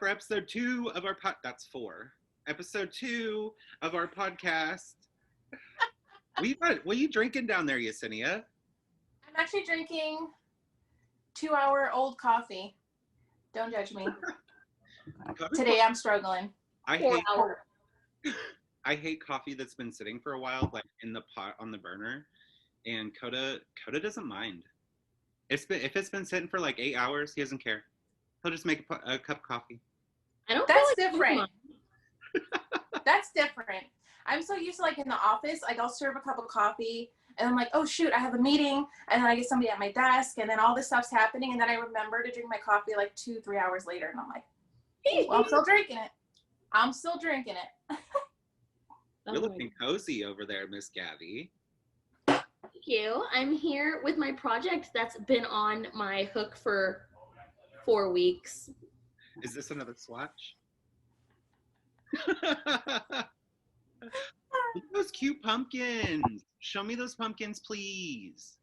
for episode 2 of our that's 4. Episode 2 of our podcast. What are you drinking down there, Yesenia? I'm actually drinking 2-hour-old coffee. Don't judge me. Today I'm struggling. I hate coffee that's been sitting for a while, like in the pot on the burner. And Coda doesn't mind. If it's been sitting for like 8 hours, he doesn't care. He'll just make a cup of coffee. That's different. That's different. I'm so used to, like, in the office, like, I'll serve a cup of coffee and I'm like, oh shoot, I have a meeting, and then I get somebody at my desk, and then all this stuff's happening, and then I remember to drink my coffee like 2-3 hours later, and I'm like, well, I'm still drinking it. You're looking cozy over there, Miss Gabby. Thank you. I'm here with my project that's been on my hook for 4 weeks. Is this another swatch? Look at those cute pumpkins. Show me those pumpkins, please.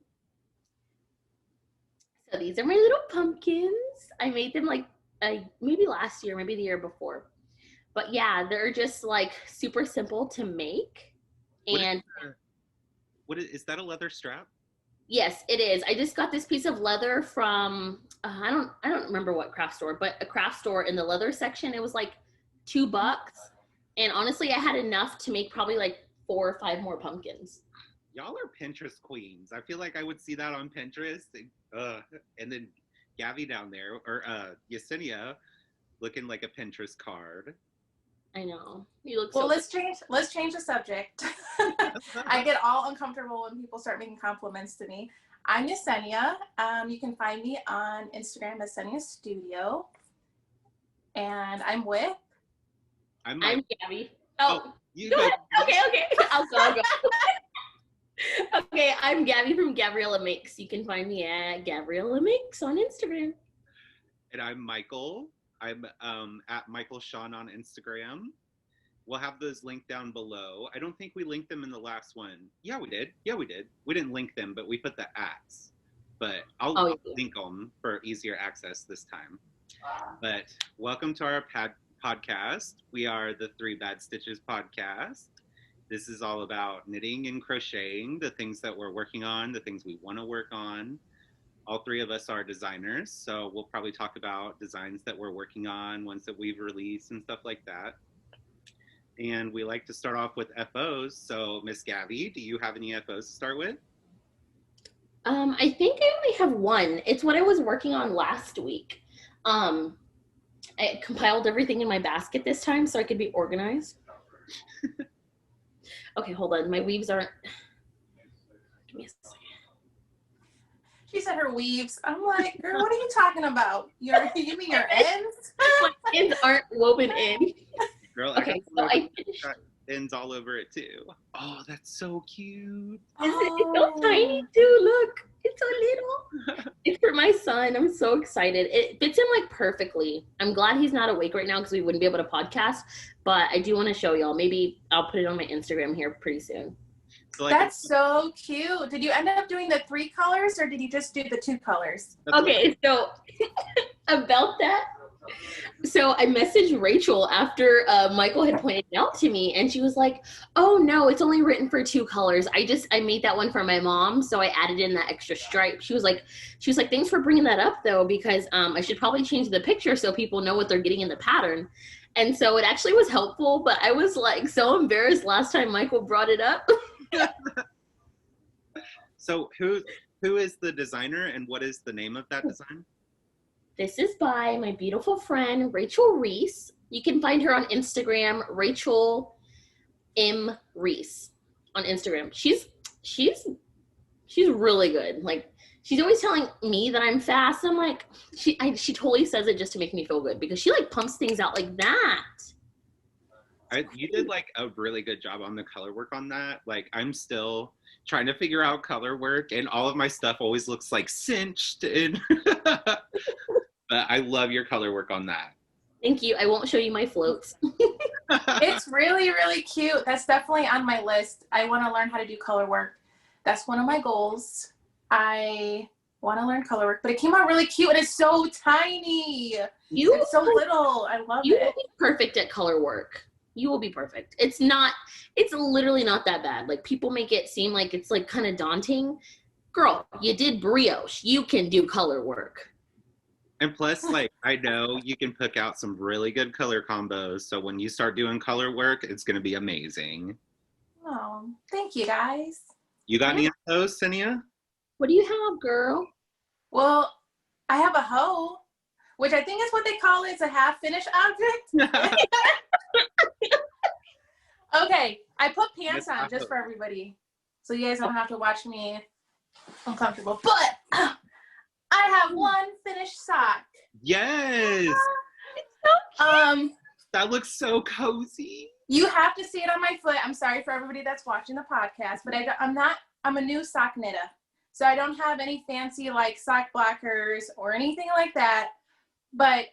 So these are my little pumpkins. I made them like maybe last year, maybe the year before. But yeah, they're just like super simple to make. And is that a leather strap? Yes, it is. I just got this piece of leather from I don't remember what craft store, but a craft store in the leather section. It was like $2. And honestly, I had enough to make probably like 4 or 5 more pumpkins. Y'all are Pinterest queens. I feel like I would see that on Pinterest. And then Gabby down there, or Yesenia, looking like a Pinterest card. I know. You look well, let's change the subject. I get all uncomfortable when people start making compliments to me. I'm Yesenia. You can find me on Instagram, Yesenia Studio. And I'm with... I'm Gabby. Oh, go ahead. Okay. I'll go. Okay, I'm Gabby from Gavriella Makes. You can find me at Gavriella Makes on Instagram. And I'm Michael. I'm at Michael Sean on Instagram. We'll have those linked down below. I don't think we linked them in the last one. Yeah, we did. We didn't link them, but we put the @. But I'll link them for easier access this time. But welcome to our podcast. We are the 3 Bad Stitches podcast. This is all about knitting and crocheting, the things that we're working on, the things we want to work on. All 3 of us are designers, so we'll probably talk about designs that we're working on, ones that we've released and stuff like that. And we like to start off with FOs. So Miss Gabby, do you have any FOs to start with? I think I only have one. It's what I was working on last week. I compiled everything in my basket this time so I could be organized. Okay, hold on. My weaves aren't... Give me a second. She said her weaves. I'm like, girl, what are you talking about? You mean your ends? My ends aren't woven in. Girl, okay, I got ends all over it too. Oh, that's so cute. It's so tiny too. Look, it's so little. It's for my son. I'm so excited. It fits him like perfectly. I'm glad he's not awake right now because we wouldn't be able to podcast. But I do want to show y'all. Maybe I'll put it on my Instagram here pretty soon. So that's so cute. Did you end up doing the 3 colors or did you just do the 2 colors? Okay, so about that. So I messaged Rachel after Michael had pointed it out to me, and she was like, oh no, it's only written for 2 colors. I made that one for my mom, so I added in that extra stripe. She was like, thanks for bringing that up though, because I should probably change the picture so people know what they're getting in the pattern. And so it actually was helpful, but I was like so embarrassed last time Michael brought it up. So who is the designer and what is the name of that design? This is by my beautiful friend, Rachel Reese. You can find her on Instagram, Rachel M. Reese on Instagram. She's really good. Like, she's always telling me that I'm fast. I'm like, she totally says it just to make me feel good because she like pumps things out like that. You did like a really good job on the color work on that. Like, I'm still trying to figure out color work, and all of my stuff always looks like cinched. And but I love your color work on that. Thank you. I won't show you my floats. It's really, really cute. That's definitely on my list. I want to learn how to do color work. That's one of my goals. I want to learn color work, but it came out really cute and it's so tiny. It's so little. I love you it. will be perfect at color work. You will be perfect. It's literally not that bad. Like, people make it seem like it's like kind of daunting. Girl, you did brioche. You can do color work. And plus, like, I know you can pick out some really good color combos. So when you start doing color work, it's going to be amazing. Oh, thank you guys. You got any of those, Yesenia? What do you have, girl? Well, I have a hoe, which I think is what they call it. It's a half-finished object. Okay, I put pants on just for everybody, so you guys don't have to watch me uncomfortable. But I have one finished sock. Yes. Um, That looks so cozy. you have to see it on my foot. I'm sorry for everybody that's watching the podcast, but I'm a new sock knitter, so I don't have any fancy like sock blockers or anything like that. But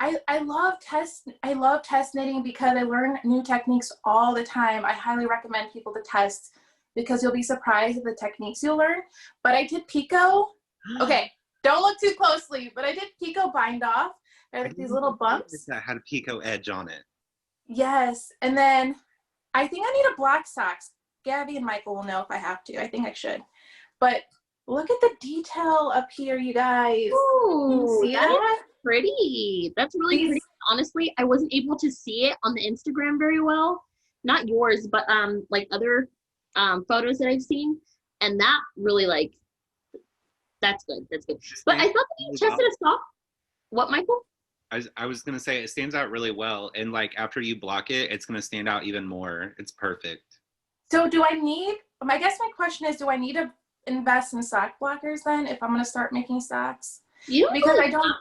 I love test knitting because I learn new techniques all the time. I highly recommend people to test because you'll be surprised at the techniques you'll learn. But I did picot. Okay, don't look too closely, but I did picot bind off. There are like these little bumps. That had a picot edge on it. Yes, and then I think I need a black socks. Gabby and Michael will know if I have to. I think I should. But look at the detail up here, you guys. Ooh, See that? Pretty. That's really pretty. Honestly, I wasn't able to see it on the Instagram very well. Not yours, but like other photos that I've seen, and that really that's good. That's good. But I thought that you tested a sock. What, Michael? I was gonna say it stands out really well, and like after you block it, it's gonna stand out even more. It's perfect. So I guess my question is, do I need to invest in sock blockers then if I'm going to start making socks? Because I don't.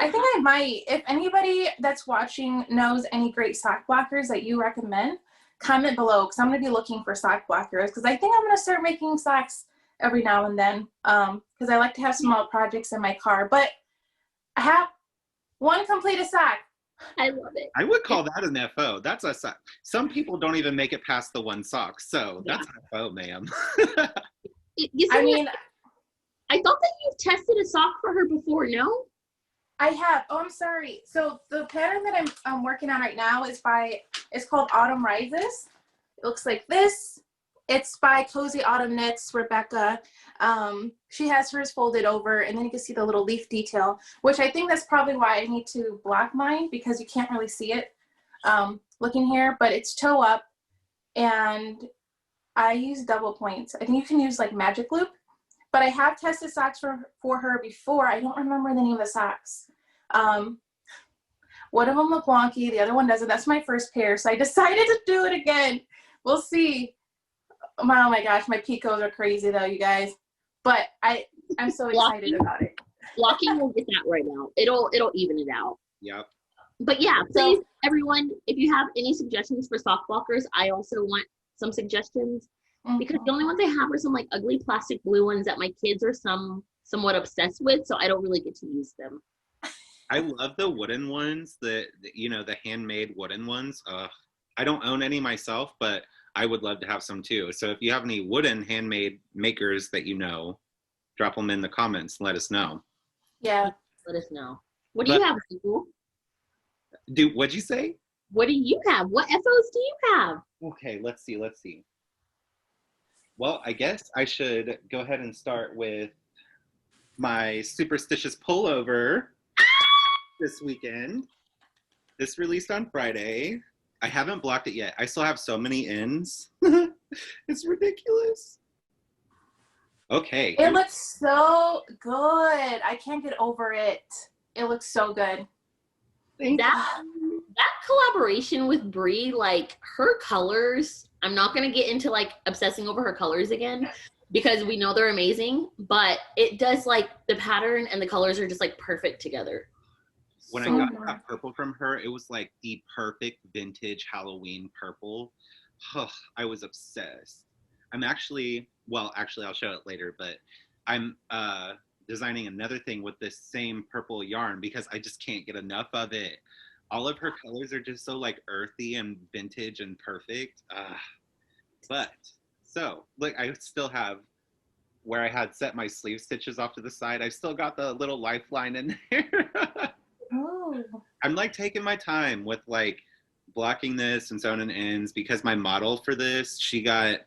I think I might. If anybody that's watching knows any great sock blockers that you recommend, comment below because I'm going to be looking for sock blockers because I think I'm going to start making socks every now and then because I like to have small projects in my car. But I have one completed sock. I love it. I would call that an FO. That's a sock. Some people don't even make it past the one sock, so that's an FO, ma'am. I mean, I thought that you've tested a sock for her before, no? I have. Oh, I'm sorry. So the pattern that I'm working on right now it's called Autumn Rises. It looks like this. It's by Cozy Autumn Knits, Rebecca. She has hers folded over, and then you can see the little leaf detail, which I think that's probably why I need to block mine because you can't really see it looking here, but it's toe up, and I use double points. I think you can use like magic loop, but I have tested socks for her before. I don't remember the name of the socks. One of them look wonky, the other one doesn't. That's my first pair, so I decided to do it again. We'll see. Oh my gosh, my picots are crazy though, you guys. But I'm so excited about it. Blocking will get that right out. It'll even it out. Yep. But yeah, please, everyone, if you have any suggestions for sock blockers, I also want some suggestions because the only ones I have are some like ugly plastic blue ones that my kids are somewhat obsessed with, so I don't really get to use them. I love the wooden ones, the handmade wooden ones. I don't own any myself, but I would love to have some too. So if you have any wooden handmade makers that you know, drop them in the comments and let us know. Yeah. Let us know. What do you have, people? What'd you say? What do you have? What FOs do you have? Okay, let's see. Well, I guess I should go ahead and start with my superstitious pullover this weekend. This released on Friday. I haven't blocked it yet. I still have so many ends. It's ridiculous. Okay. It looks so good. I can't get over it. It looks so good. That collaboration with Brie, like her colors, I'm not going to get into like obsessing over her colors again because we know they're amazing, but it does like the pattern and the colors are just like perfect together. When I got that purple from her, it was like the perfect vintage Halloween purple. I was obsessed. I'll show it later, but I'm designing another thing with this same purple yarn because I just can't get enough of it. All of her colors are just so like earthy and vintage and perfect. But so look, I still have where I had set my sleeve stitches off to the side, I've still got the little lifeline in there. Oh. I'm like taking my time with like blocking this and sewing in ends because my model for this, she had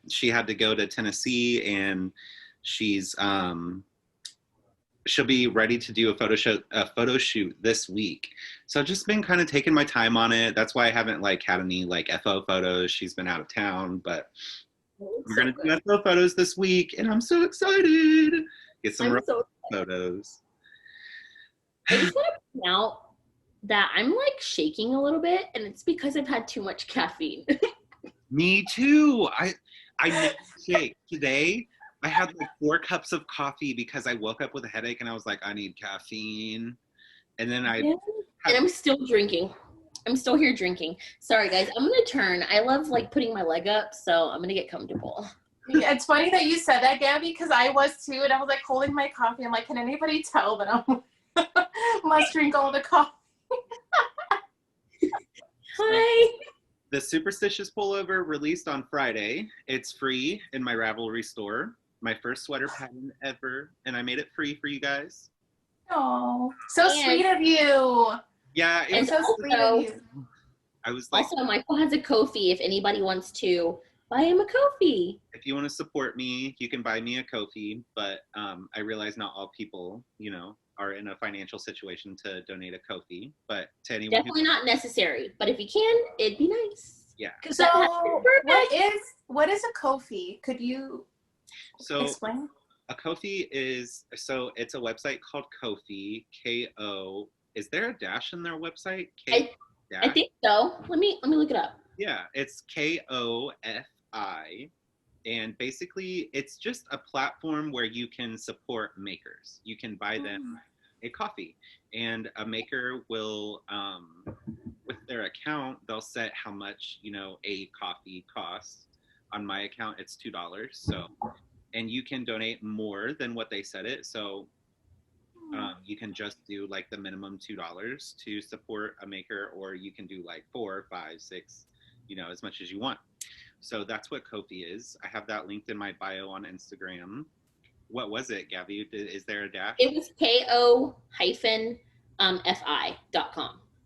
to go to Tennessee and she's she'll be ready to do a photo shoot this week. So I've just been kind of taking my time on it. That's why I haven't like had any like FO photos. She's been out of town, but we're gonna do FO photos this week, and I'm so excited. Get some photos. I just want to point out that I'm like shaking a little bit, and it's because I've had too much caffeine. Me too. I never shake. Today I had like 4 cups of coffee because I woke up with a headache and I was like, I need caffeine. And then And I'm still drinking. I'm still here drinking. Sorry guys, I'm gonna turn. I love like putting my leg up, so I'm gonna get comfortable. Yeah, it's funny that you said that, Gabby, because I was too, and I was like holding my coffee. I'm like, can anybody tell that I'm must drink all the coffee? Hi. The Superstitious pullover released on Friday. It's free in my Ravelry store. My first sweater pattern ever, and I made it free for you guys. Oh, so sweet of you. Yeah, it's so sweet of you. I was like, also, Michael has a Ko-fi if anybody wants to buy him a Ko-fi. If you want to support me, you can buy me a Ko-fi, but I realize not all people, you know, are in a financial situation to donate a Ko-fi, but to anyone definitely not necessary, but if you can, it'd be nice. Yeah. So what is a Ko-fi? Could you explain? A Ko-fi is, so it's a website called Ko-fi, K-O. Is there a dash in their website? I think so. Let me look it up. Yeah, it's Ko-fi. And basically, it's just a platform where you can support makers. You can buy them a coffee, and a maker will, with their account, they'll set how much, you know, a coffee costs. On my account, it's $2. So, and you can donate more than what they set it. So you can just do like the minimum $2 to support a maker, or you can do like 4, 5, 6, you know, as much as you want. So that's what Ko-fi is. I have that linked in my bio on Instagram. What was it, Gabby? Is there a dash? It was ko-fi.com.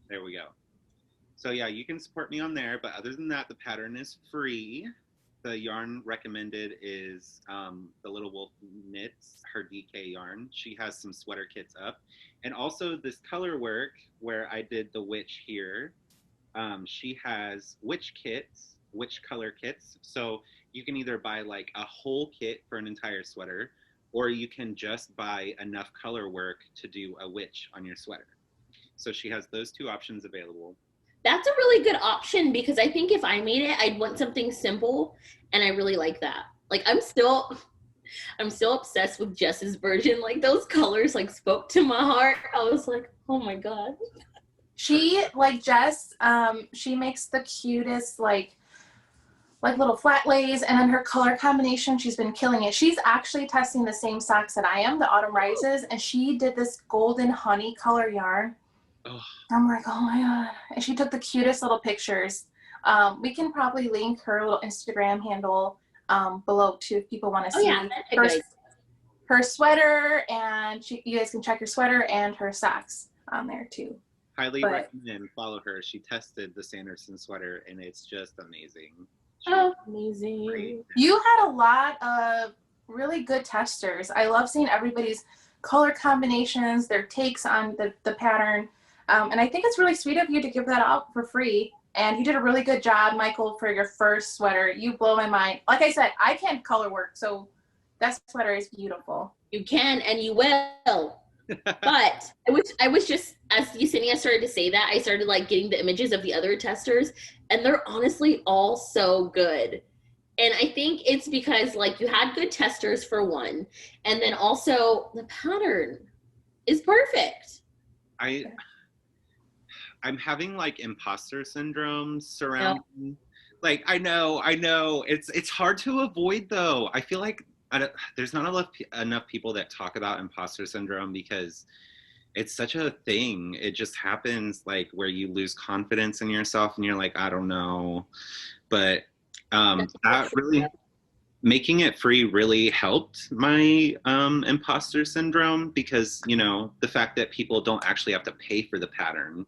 There we go. So yeah, you can support me on there, but other than that, the pattern is free. The yarn recommended is the Little Wolf Knits, her DK yarn. She has some sweater kits up. And also this color work where I did the witch here, she has witch kits, witch color kits. So you can either buy like a whole kit for an entire sweater, or you can just buy enough color work to do a witch on your sweater. So she has those 2 options available. That's a really good option, because I think if I made it, I'd want something simple, and I really like that. Like I'm still obsessed with Jess's version. Like those colors like spoke to my heart. I was like, oh my God. She, like Jess, she makes the cutest like little flat lays, and then her color combination, she's been killing it. She's actually testing the same socks that I am, the Autumn Rises, and she did this golden honey color yarn. Oh. I'm like, oh my God. And she took the cutest little pictures. We can probably link her little Instagram handle below too if people want to see her sweater, and you guys can check her sweater and her socks on there too. Highly recommend, follow her. She tested the Sanderson sweater and it's just amazing. Amazing. Great. You had a lot of really good testers. I love seeing everybody's color combinations, their takes on the pattern. And I think it's really sweet of you to give that out for free. And you did a really good job, Michael, for your first sweater. You blow my mind. Like I said, I can't color work, so that sweater is beautiful. You can, and you will. But I was just, as Yesenia started to say that, I started like getting the images of the other testers, and they're honestly all so good. And I think it's because like you had good testers for one, and then also the pattern is perfect. I'm having like imposter syndrome surrounding. Yeah. Like I know, it's hard to avoid though. I feel like there's not enough people that talk about imposter syndrome because it's such a thing. It just happens like where you lose confidence in yourself and you're like, I don't know. But that really, making it free really helped my imposter syndrome because, you know, the fact that people don't actually have to pay for the pattern,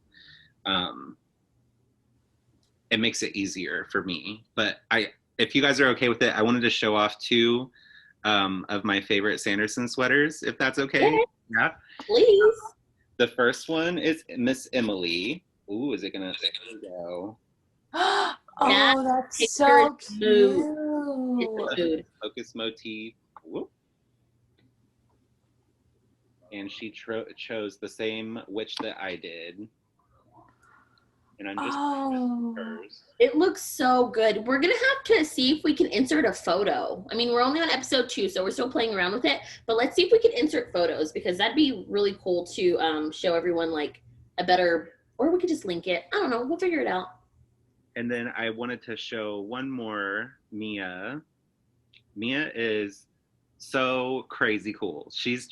it makes it easier for me. But if you guys are okay with it, I wanted to show off two of my favorite Sanderson sweaters, if that's okay. Yeah. Please. The first one is Miss Emily. Ooh, is it gonna go? Oh, that's so cute. Focus motif. Whoop. And she chose the same witch that I did. And I'm just It looks so good. We're gonna have to see if we can insert a photo. I mean, we're only on episode 2, so we're still playing around with it. But let's see if we can insert photos because that'd be really cool to show everyone like a better, or we could just link it. I don't know. We'll figure it out. And then I wanted to show one more, Mia. Mia is so crazy cool. She's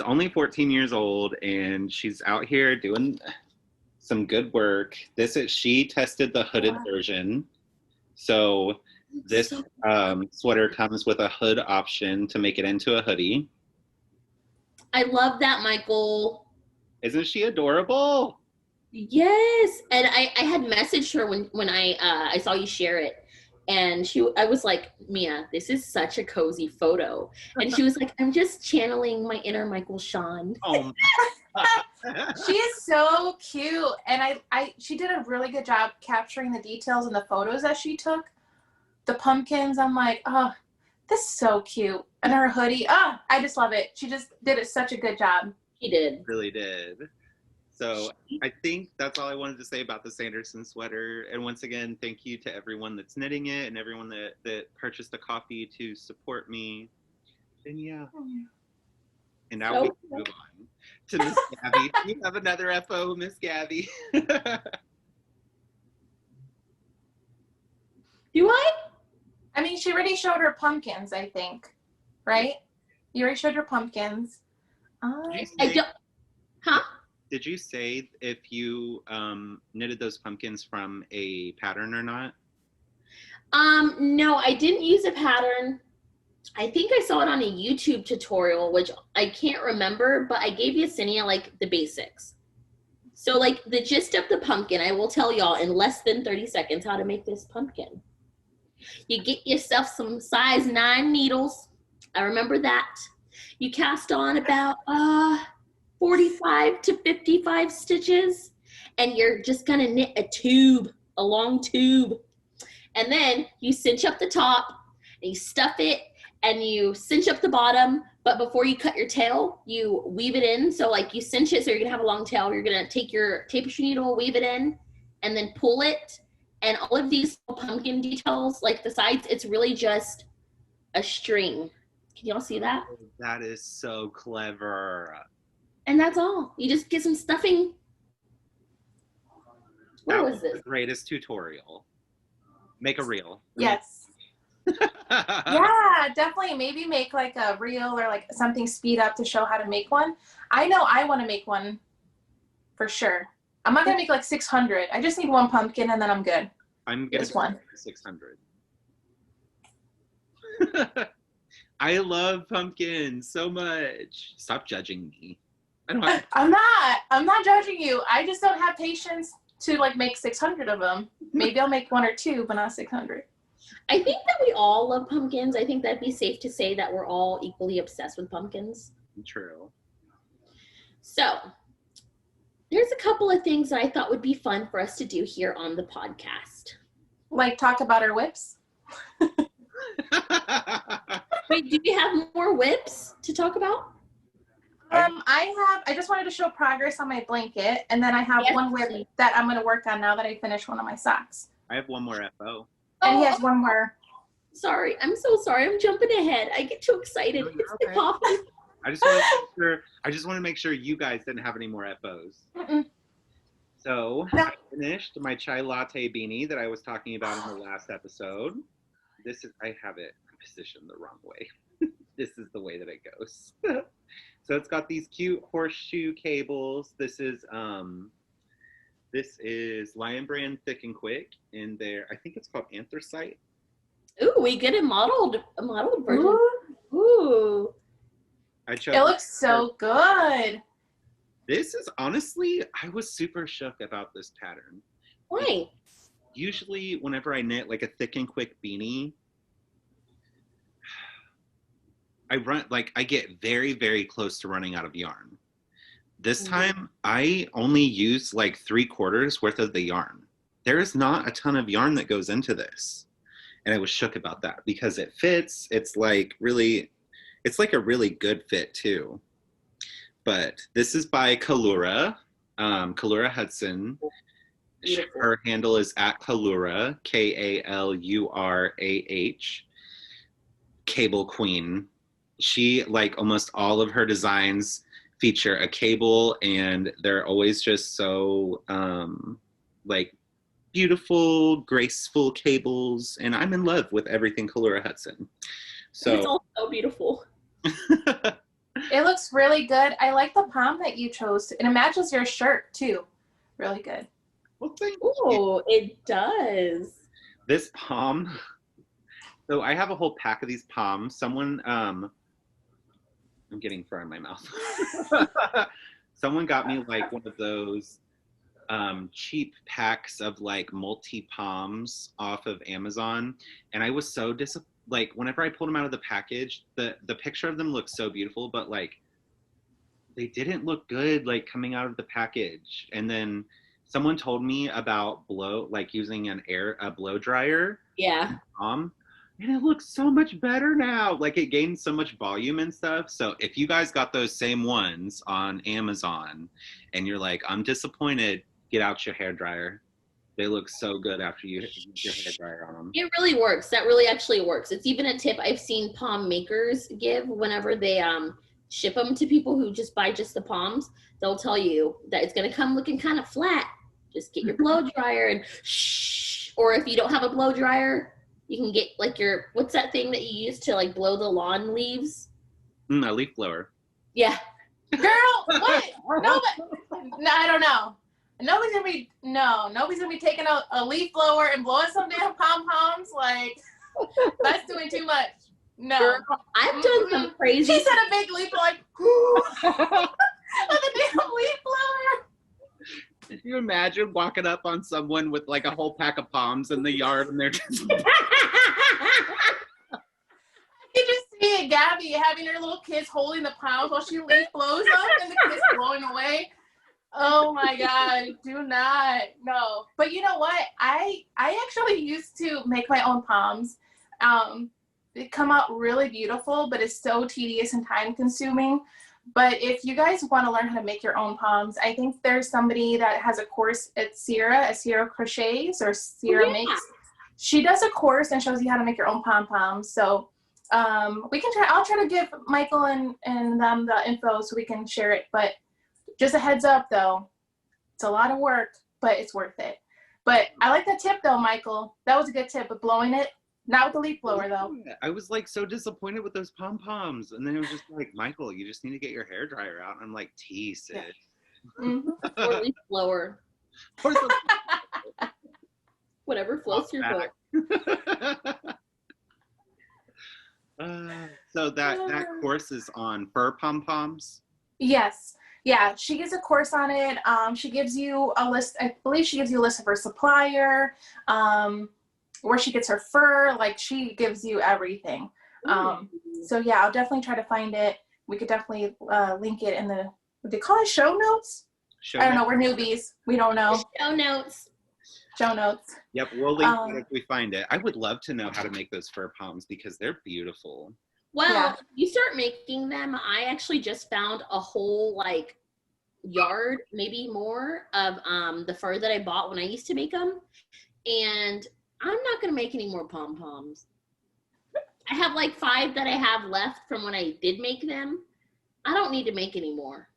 only 14 years old and she's out here doing some good work. She tested the hooded version. So this sweater comes with a hood option to make it into a hoodie. I love that, Michael. Isn't she adorable? Yes. And I had messaged her when I saw you share it. And I was like, Mia, this is such a cozy photo. And she was like, I'm just channeling my inner Michael Sean. Oh. She is so cute, and she did a really good job capturing the details in the photos that she took. The pumpkins, I'm like, oh, this is so cute. And her hoodie, I just love it. She just did such a good job. She did. Really did. So I think that's all I wanted to say about the Sanderson sweater. And once again, thank you to everyone that's knitting it and everyone that purchased a copy to support me. And yeah. And now we can move on to Miss Gabby. You have another FO, Miss Gabby. Do I? I mean, she already showed her pumpkins, I think. Right? You already showed her pumpkins. I don't. Huh? Did you say if you knitted those pumpkins from a pattern or not? No, I didn't use a pattern. I think I saw it on a YouTube tutorial, which I can't remember, but I gave Yesenia like the basics. So like the gist of the pumpkin, I will tell y'all in less than 30 seconds how to make this pumpkin. You get yourself some size 9 needles. I remember that. You cast on about 45 to 55 stitches, and you're just gonna knit a long tube. And then you cinch up the top, and you stuff it, and you cinch up the bottom, but before you cut your tail, you weave it in. So like you cinch it so you're gonna have a long tail. You're gonna take your tapestry needle, weave it in, and then pull it. And all of these pumpkin details, like the sides, it's really just a string. Can y'all see that? That is so clever. And that's all. You just get some stuffing. That was this? The greatest tutorial. Make a reel. Yes. Yeah, definitely. Maybe make like a reel or like something speed up to show how to make one. I know I want to make one for sure. I'm not going to make like 600. I just need one pumpkin and then I'm good. I'm going to go 600. I love pumpkins so much. Stop judging me. I'm not judging you. I just don't have patience to like make 600 of them. Maybe I'll make 1 or 2, but not 600. I think that we all love pumpkins. I think that'd be safe to say that we're all equally obsessed with pumpkins. True. So, there's a couple of things that I thought would be fun for us to do here on the podcast. Like talk about our whips? Wait, do we have more whips to talk about? I just wanted to show progress on my blanket, and then I have one whip that I'm going to work on now that I finished one of my socks. I have one more FO. And he has one more. Sorry, I'm so sorry. I'm jumping ahead. I get too excited. No, it's okay. the coffee. I just want to make sure you guys didn't have any more FOs. So I finished my chai latte beanie that I was talking about in the last episode. I have it positioned the wrong way. This is the way that it goes. So it's got these cute horseshoe cables. This is Lion Brand Thick and Quick in there. I think it's called anthracite. Ooh, we get a modeled version. Ooh. I chose. It looks so good. This is honestly, I was super shook about this pattern. Why? Usually, whenever I knit like a thick and quick beanie, I get very, very close to running out of yarn. This time, I only use like 3/4 worth of the yarn. There is not a ton of yarn that goes into this. And I was shook about that because it fits. It's like a really good fit too. But this is by Kalura, Kalura Hudson. Beautiful. Her handle is at Kalura, Kalurah. Cable Queen. She, like almost all of her designs, feature a cable, and they're always just so like beautiful, graceful cables. And I'm in love with everything Kalura Hudson. So it's all so beautiful. It looks really good. I like the pom that you chose, and it matches your shirt too. Really good. Well, thank you. It does. This pom. So I have a whole pack of these poms. Someone, I'm getting fur in my mouth. Someone got me like one of those cheap packs of like multi-poms off of Amazon, and I was so disappointed. Like whenever I pulled them out of the package, the picture of them looked so beautiful, but like they didn't look good like coming out of the package. And then someone told me about using a blow dryer. Yeah. And it looks so much better now. Like it gained so much volume and stuff. So if you guys got those same ones on Amazon and you're like, I'm disappointed, get out your hair dryer. They look so good after you use your hair dryer on them. It really works. That really actually works. It's even a tip I've seen pom makers give whenever they ship them to people who just buy just the poms. They'll tell you that it's going to come looking kind of flat. Just get your blow dryer and shh. Or if you don't have a blow dryer, you can get like what's that thing that you use to like blow the lawn leaves? A leaf blower. Yeah. Girl, what? No, I don't know. Nobody's gonna be taking a leaf blower and blowing some damn pom-poms. Like, that's doing too much. No. Girl, I've done some crazy. She said a big leaf blower, like, with a damn leaf blower. Can you imagine walking up on someone with like a whole pack of poms in the yard and they're just... You just see it, Gabby having her little kids holding the poms while she leaf blows them and the kids blowing away. Oh my God, do not. No. But you know what? I actually used to make my own poms. They come out really beautiful, but it's so tedious and time consuming. But if you guys want to learn how to make your own poms, I think there's somebody that has a course at Sierra Crochets or Sierra Makes. She does a course and shows you how to make your own pom-poms. So we can try. I'll try to give Michael and them the info so we can share it. But just a heads up, though, it's a lot of work, but it's worth it. But I like that tip, though, Michael. That was a good tip, but blowing it, not with the leaf blower, though. I was like so disappointed with those pom-poms. And then it was just like, Michael, you just need to get your hair dryer out. And I'm like, sis. Yeah. Mm-hmm. Or leaf blower. Whatever floats your boat. So that course is on fur pom-poms? Yes. Yeah, she gives a course on it. She gives you a list. I believe she gives you a list of her supplier, where she gets her fur. Like, she gives you everything. So yeah, I'll definitely try to find it. We could definitely link it in the, what they call it, show notes? I don't know. We're newbies. We don't know. Show notes. Show notes. Yep, we'll link it if we find it. I would love to know how to make those fur poms because they're beautiful. Well, if you start making them, I actually just found a whole like yard, maybe more, of the fur that I bought when I used to make them. And I'm not going to make any more pom-poms. I have like 5 that I have left from when I did make them. I don't need to make any more.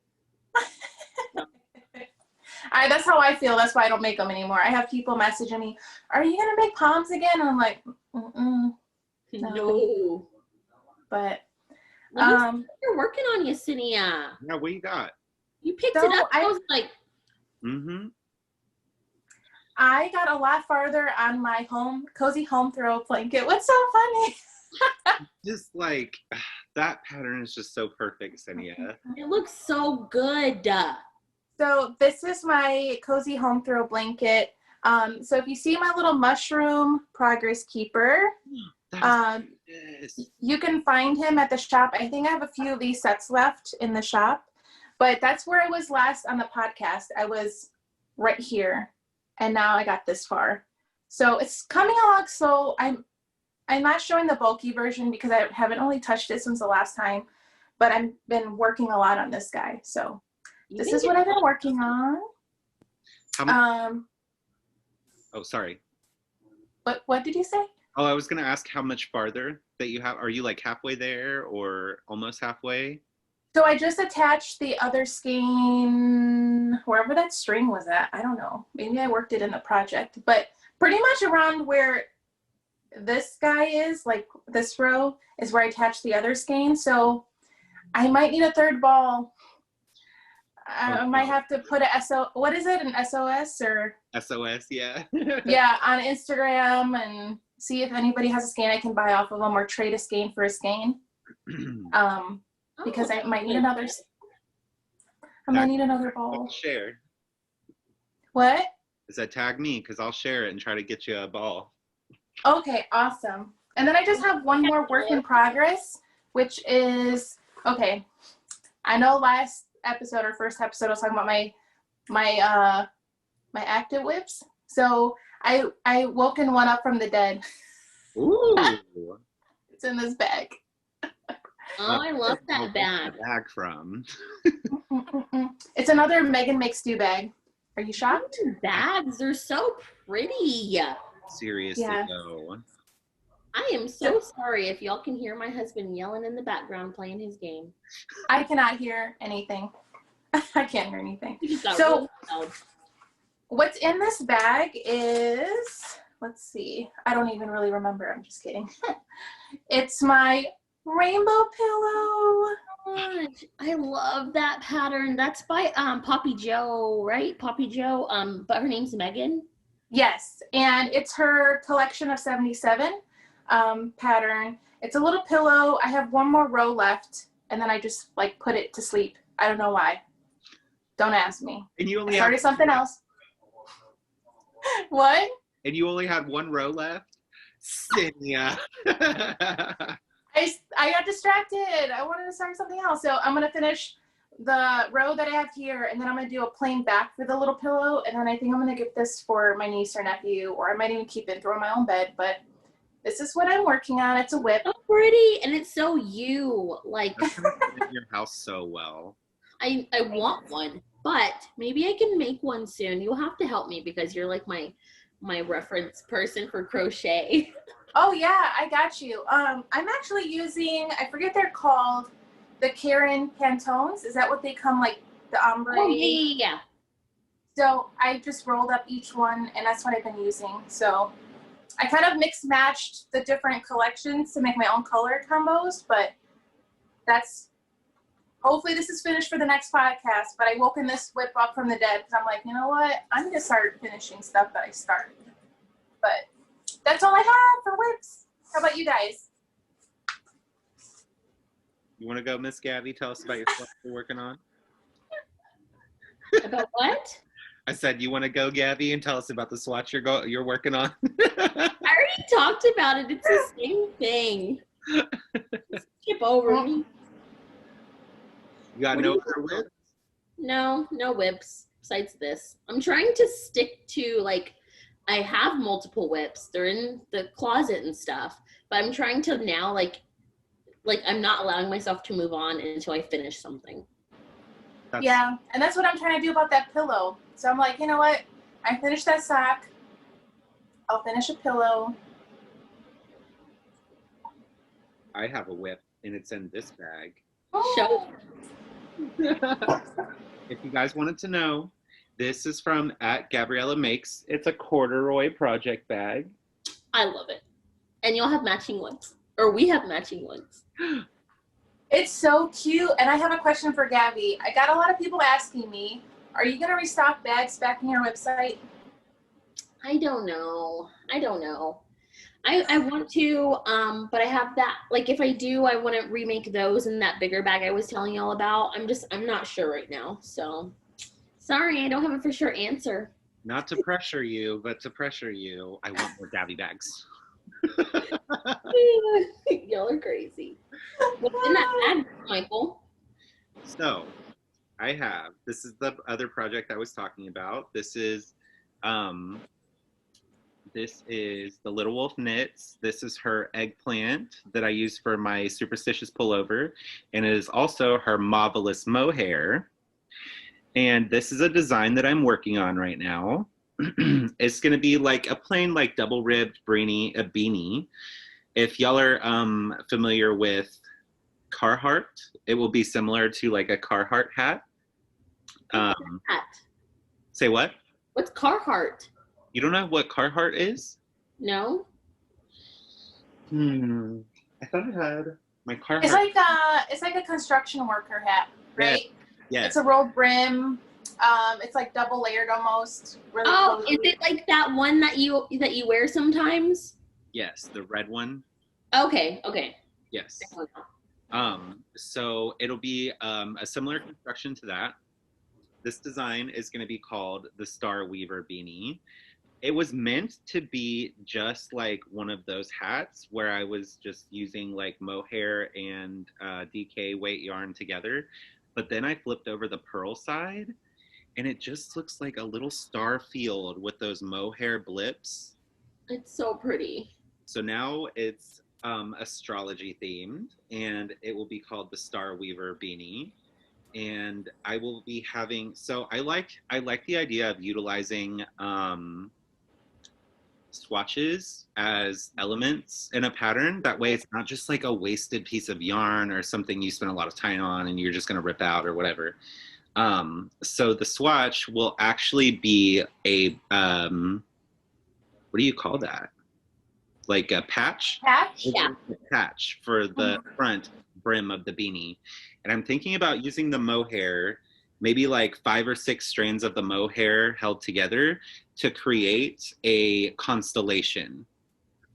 That's how I feel. That's why I don't make them anymore. I have people messaging me, are you going to make poms again? And I'm like, no. But you're working on Yesenia. Yeah, what you got? You picked it up. I was like, I got a lot farther on my cozy home throw blanket. What's so funny? Just like, that pattern is just so perfect, Yesenia. It looks so good. So this is my cozy home throw blanket. So if you see my little mushroom progress keeper, you can find him at the shop. I think I have a few of these sets left in the shop, but that's where I was last on the podcast. I was right here, and now I got this far. So it's coming along. So I'm not showing the bulky version because I haven't really touched it since the last time, but I've been working a lot on this guy. So this is what I've been working on. Oh, sorry. What did you say? Oh, I was going to ask how much farther that you have. Are you like halfway there or almost halfway? So I just attached the other skein wherever that string was at. I don't know. Maybe I worked it in the project, but pretty much around where this guy is, like this row, is where I attached the other skein. So I might need a third ball. I might have to put what is it, an SOS or? SOS, yeah. Yeah, on Instagram and see if anybody has a skein I can buy off of them or trade a skein for a skein. Because I might need another. I might need another ball. Share. What? Is that tag me? Because I'll share it and try to get you a ball. Okay, awesome. And then I just have one more work in progress, which is, okay, I know last episode or first episode I was talking about my active whips. So I woken one up from the dead. Ooh. It's in this bag. Oh, I love that bag. Bag from. It's another Megan Makes Do bag. Are you shocked? Bags are so pretty. Seriously, though. I am so sorry if y'all can hear my husband yelling in the background playing his game. I cannot hear anything. I can't hear anything. So, what's in this bag is, let's see. I don't even really remember. I'm just kidding. It's my rainbow pillow. I love that pattern. That's by Poppy Joe, right? Poppy Joe. But her name's Megan. Yes, and it's her collection of 77 pattern. It's a little pillow. I have one more row left, and then I just like put it to sleep. I don't know why. Don't ask me. And you only started something else. What? And you only had one row left? Yesenia. I got distracted. I wanted to start something else. So I'm going to finish the row that I have here, and then I'm going to do a plain back for the little pillow, and then I think I'm going to give this for my niece or nephew, or I might even keep it and throw in my own bed, but this is what I'm working on. It's a whip. So pretty, and it's so you. Like, that's gonna fit in your house so well. I want one, but maybe I can make one soon. You'll have to help me because you're like my reference person for crochet. Oh yeah, I got you. I'm actually using, I forget they're called, the Karen Pantones. Is that what they come, like the ombre? Oh yeah. So I just rolled up each one, and that's what I've been using. So I kind of mix matched the different collections to make my own color combos, but that's, hopefully this is finished for the next podcast, but I woken this whip up from the dead because I'm like, you know what? I'm going to start finishing stuff that I started. But that's all I have for whips. How about you guys? You want to go, Miss Gabby? Tell us about your stuff you're working on. About what? I said, you want to go, Gabby, and tell us about the swatch you're working on? I already talked about it. It's the same thing. Just skip over me. You got no other whips? No whips besides this. I'm trying to stick to, like, I have multiple whips. They're in the closet and stuff, but I'm trying to now, like I'm not allowing myself to move on until I finish something. Yeah, and that's what I'm trying to do about that pillow. So I'm like, you know what? I finished that sock. I'll finish a pillow. I have a whip, and it's in this bag. Show. If you guys wanted to know, this is from @Gavriella Makes. It's a corduroy project bag. I love it. And you'll have matching ones. Or we have matching ones. It's so cute. And I have a question for Gabby. I got a lot of people asking me, are you going to restock bags back on your website? I don't know. I want to, but I have that, like, if I do, I want to remake those in that bigger bag I was telling y'all about. I'm not sure right now. So sorry, I don't have a for sure answer. Not to pressure you, but to pressure you, I want more Davy bags. Y'all are crazy. What's in that bag, Michael? So this is the other project I was talking about. This is the Little Wolf Knits. This is her eggplant that I use for my superstitious pullover. And it is also her marvelous mohair. And this is a design that I'm working on right now. It's going to be like a plain, like double ribbed beanie. If y'all are familiar with Carhartt, it will be similar to like a Carhartt hat. Hat. Say what? What's Carhartt? You don't know what Carhartt is? No. I thought it had my Carhartt. It's like a construction worker hat, right? Yeah. It's a rolled brim. It's like double layered almost. Really cozy. Is it like that one that you wear sometimes? Yes, the red one. Okay. Yes. So it'll be a similar construction to that. This design is going to be called the Star Weaver Beanie. It was meant to be just like one of those hats where I was just using like mohair and DK weight yarn together. But then I flipped over the purl side and it just looks like a little star field with those mohair blips. It's so pretty. So now it's astrology themed and it will be called the Star Weaver Beanie. And I will be having, so I like the idea of utilizing swatches as elements in a pattern. That way it's not just like a wasted piece of yarn or something you spend a lot of time on and you're just going to rip out or whatever. So the swatch will actually be a, what do you call that? Like a patch? Patch? Yeah. A patch for the front brim of the beanie. And I'm thinking about using the mohair, maybe like 5 or 6 strands of the mohair held together to create a constellation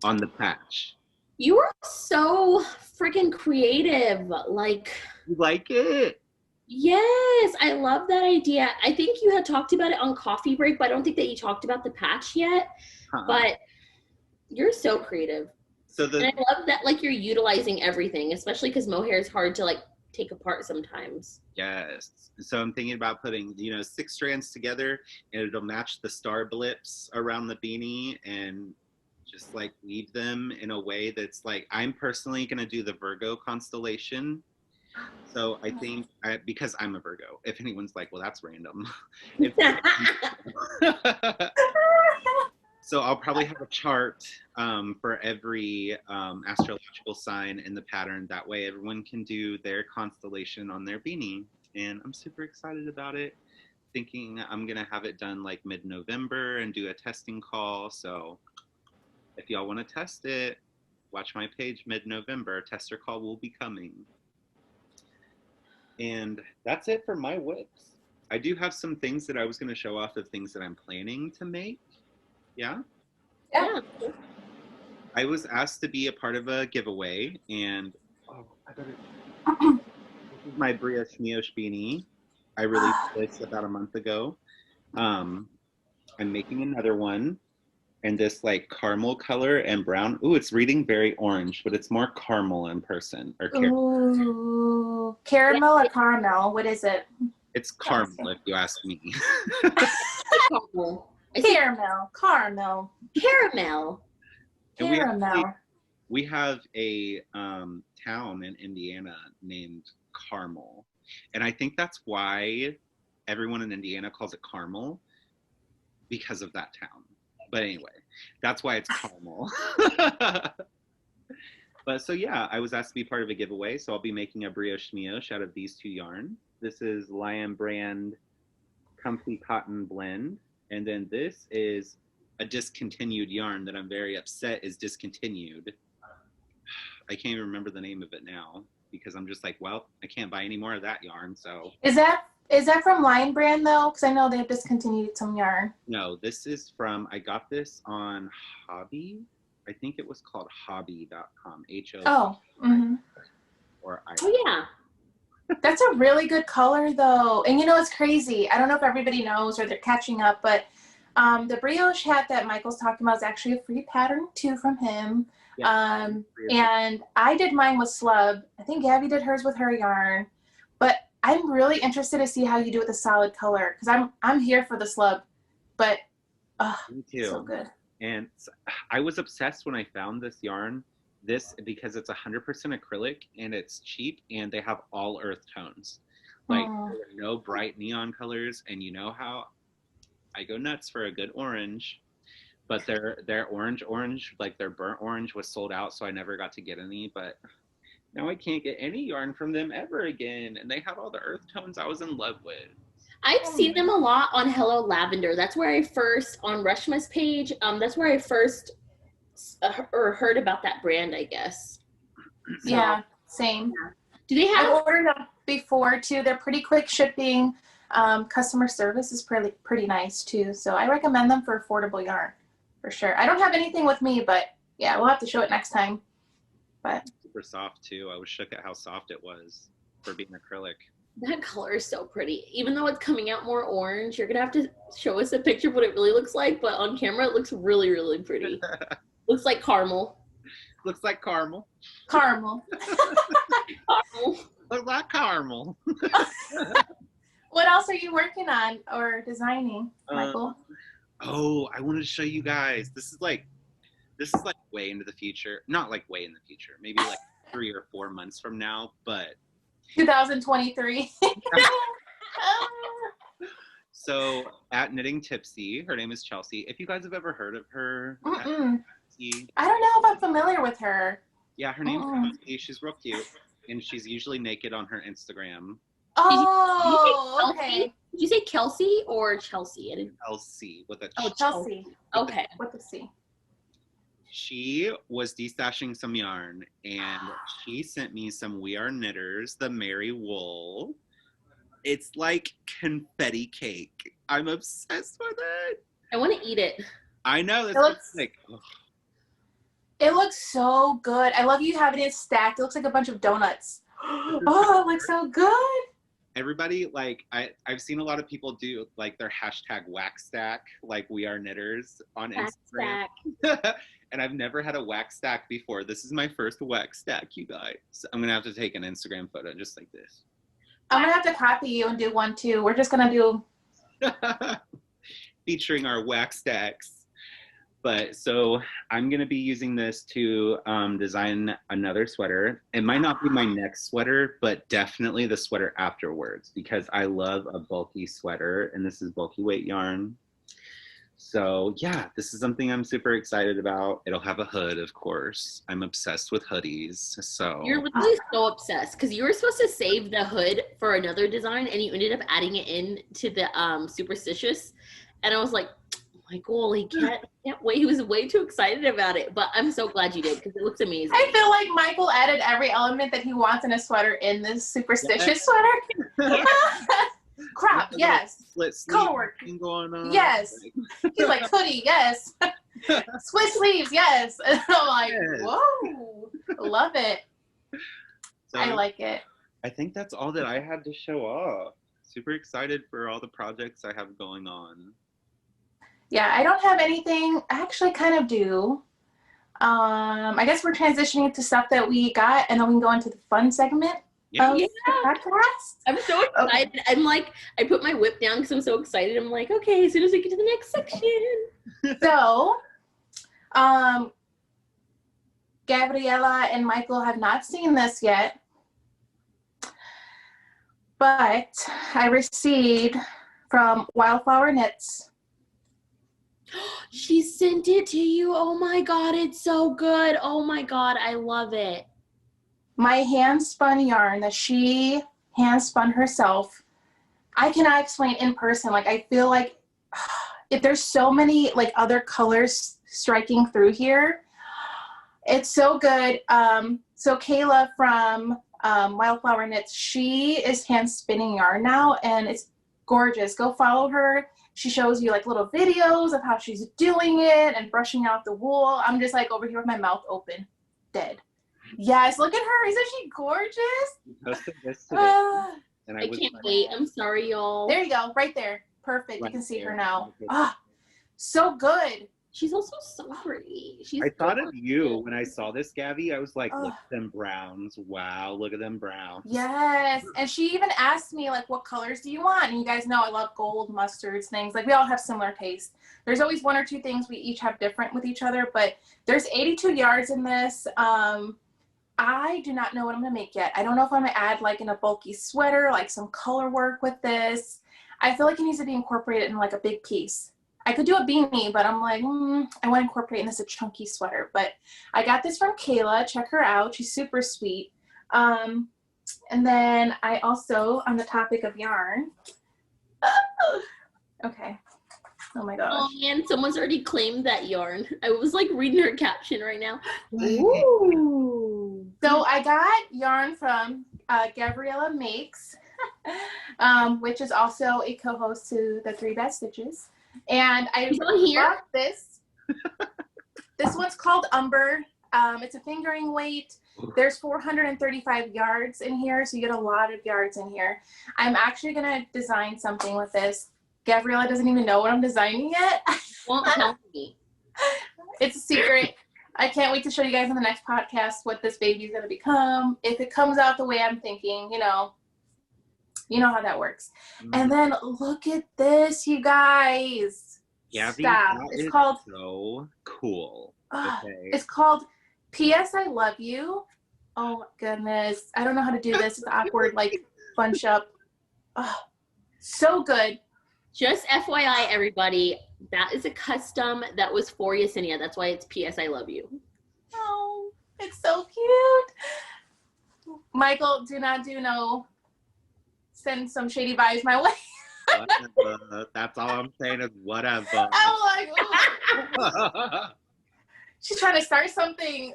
on the patch. You are so freaking creative. Like, You like it? yes, I love that idea. I think you had talked about it on coffee break, but I don't think that you talked about the patch yet. But you're so creative. And I love that, like, you're utilizing everything, especially because mohair is hard to like take apart sometimes. Yes. So I'm thinking about putting, 6 strands together and it'll match the star blips around the beanie and just like weave them in a way that's like, I'm personally going to do the Virgo constellation. So I think, because I'm a Virgo, if anyone's like, well, that's random. So I'll probably have a chart for every astrological sign in the pattern. That way everyone can do their constellation on their beanie. And I'm super excited about it. Thinking I'm going to have it done like mid-November and do a testing call. So if y'all want to test it, watch my page mid-November. Tester call will be coming. And that's it for my whips. I do have some things that I was going to show off of things that I'm planning to make. Yeah? Yeah. I was asked to be a part of a giveaway, and this is my brioche mioche beanie. I released this about a month ago. I'm making another one, and this like caramel color and brown. Ooh, it's reading very orange, but it's more caramel in person. Or Ooh, caramel or caramel? What is it? It's caramel, if you ask me. Caramel. And we have a town in Indiana named Carmel. And I think that's why everyone in Indiana calls it Carmel, because of that town. But anyway, that's why it's Carmel. But so yeah, I was asked to be part of a giveaway. So I'll be making a brioche mioche out of these 2 yarns. This is Lion Brand Comfy Cotton Blend. And then this is a discontinued yarn that I'm very upset is discontinued. I can't even remember the name of it now because I'm just like, well, I can't buy any more of that yarn. So is that Is that from Line Brand though? Because I know they've discontinued some yarn. No, this is from, I got this on Hobby. I think it was called hobby.com. H-O. Oh. Mm-hmm. Or I. Oh, yeah. That's a really good color though. And you know, it's crazy. I don't know if everybody knows or they're catching up, but the brioche hat that Michael's talking about is actually a free pattern too from him. Yeah. And I did mine with slub. I think Gabby did hers with her yarn, but I'm really interested to see how you do with a solid color because I'm here for the slub, but Me too. so good. And I was obsessed when I found this yarn. This because it's 100% acrylic and it's cheap and they have all earth tones. Like there are no bright neon colors, and you know how I go nuts for a good orange. But their orange, like their burnt orange was sold out, so I never got to get any. But now I can't get any yarn from them ever again. And they had all the earth tones I was in love with. I've seen them a lot on Hello Lavender. That's where I first, on Reshma's page, that's where I first heard about that brand, I guess. So, yeah, same. Do they have? I've ordered them before too. They're pretty quick shipping. Customer service is pretty nice too. So I recommend them for affordable yarn. For sure. I don't have anything with me, but yeah, we'll have to show it next time. But super soft too. I was shook at how soft it was for being acrylic. That color is so pretty. Even though it's coming out more orange, you're gonna have to show us a picture of what it really looks like. But on camera, it looks really, really pretty. Looks like caramel. Looks like caramel. Caramel. Caramel. Looks like caramel. What else are you working on or designing, Michael? Oh, I wanted to show you guys. This is like way into the future. Not like way in the future. Maybe like 3 or 4 months from now, but 2023. So at Knitting Tipsy, her name is Chelsea. If you guys have ever heard of her, I don't know if I'm familiar with her. Yeah, her name's Chelsea. She's real cute, and she's usually naked on her Instagram. Oh, okay. Did you say Kelsey or Chelsea? Chelsea with a Chelsea. Okay. With the C. She was destashing some yarn, and she sent me some We Are Knitters, the Merry Wool. It's like confetti cake. I'm obsessed with it. I want to eat it. I know. It looks so good. I love you having it stacked. It looks like a bunch of donuts. Oh, it looks so good. Everybody, like, I've seen a lot of people do like their hashtag wax stack, like We Are Knitters on Instagram. And I've never had a wax stack before. This is my first wax stack, you guys. I'm gonna have to take an Instagram photo just like this. I'm gonna have to copy you and do one too. We're just gonna do featuring our wax stacks. But so I'm gonna be using this to design another sweater. It might not be my next sweater, but definitely the sweater afterwards, because I love a bulky sweater, and this is bulky weight yarn. So yeah, this is something I'm super excited about. It'll have a hood, of course. I'm obsessed with hoodies. So you're really so obsessed because you were supposed to save the hood for another design, and you ended up adding it in to the superstitious. And I was like, Michael, he can't wait. He was way too excited about it, but I'm so glad you did because it looks amazing. I feel like Michael added every element that he wants in a sweater in this superstitious sweater. Crop, yes. Color going on. Yes. He's like hoodie, yes. Swiss sleeves, yes. And I'm like, yes. Whoa, love it. So, I like it. I think that's all that I had to show off. Super excited for all the projects I have going on. Yeah, I don't have anything. I actually kind of do. I guess we're transitioning to stuff that we got, and then we can go into the fun segment. Yeah. I'm so excited. Okay. I'm like, I put my whip down because I'm so excited. I'm like, okay, as soon as we get to the next section. So, Gavriella and Michael have not seen this yet, but I received from Wildflower Knits. She sent it to you. Oh my God, it's so good. Oh my God, I love it. My hand spun yarn that she hand spun herself. I cannot explain in person. Like, I feel like if there's so many like other colors striking through here, it's so good. So Kayla from Wildflower Knits. She is hand spinning yarn now, and it's gorgeous. Go follow her. She shows you like little videos of how she's doing it and brushing out the wool. I'm just like over here with my mouth open, dead. Yes, look at her. Isn't she gorgeous? Posted this today, and I can't wait. I'm sorry, y'all. There you go, right there. Perfect. Right you can see there. her now. So good. She's also so pretty. I thought of you when I saw this, Gabby. I was like, look at them browns. Wow, look at them browns. Yes. And she even asked me, like, what colors do you want? And you guys know I love gold, mustards, things. Like, we all have similar taste. There's always one or two things we each have different with each other, but there's 82 yards in this. I do not know what I'm going to make yet. I don't know if I'm going to add, like, in a bulky sweater, like some color work with this. I feel like it needs to be incorporated in, like, a big piece. I could do a beanie, but I'm like, I want to incorporate in this a chunky sweater. But I got this from Kayla. Check her out. She's super sweet. And then I also, on the topic of yarn, okay. Oh my gosh. Oh man, someone's already claimed that yarn. I was like reading her caption right now. Ooh. So I got yarn from Gavriella Makes, which is also a co-host to the Three Best Stitches. And I bought this. This one's called Umber. It's a fingering weight. There's 435 yards in here, so you get a lot of yards in here. I'm actually going to design something with this. Gavriella doesn't even know what I'm designing yet. Won't tell me. It's a secret. I can't wait to show you guys in the next podcast what this baby is going to become. If it comes out the way I'm thinking, you know how that works. And then look at this, you guys. Gabby, stop. It's called so cool. Okay. It's called P.S. I Love You. Oh my goodness. I don't know how to do this. It's awkward, like bunch up. So good. Just FYI, everybody, that is a custom that was for Yesenia. That's why it's P.S. I Love You. Oh, it's so cute. Michael, do no. Send some shady vibes my way. Whatever. That's all I'm saying is whatever. I'm like, she's trying to start something.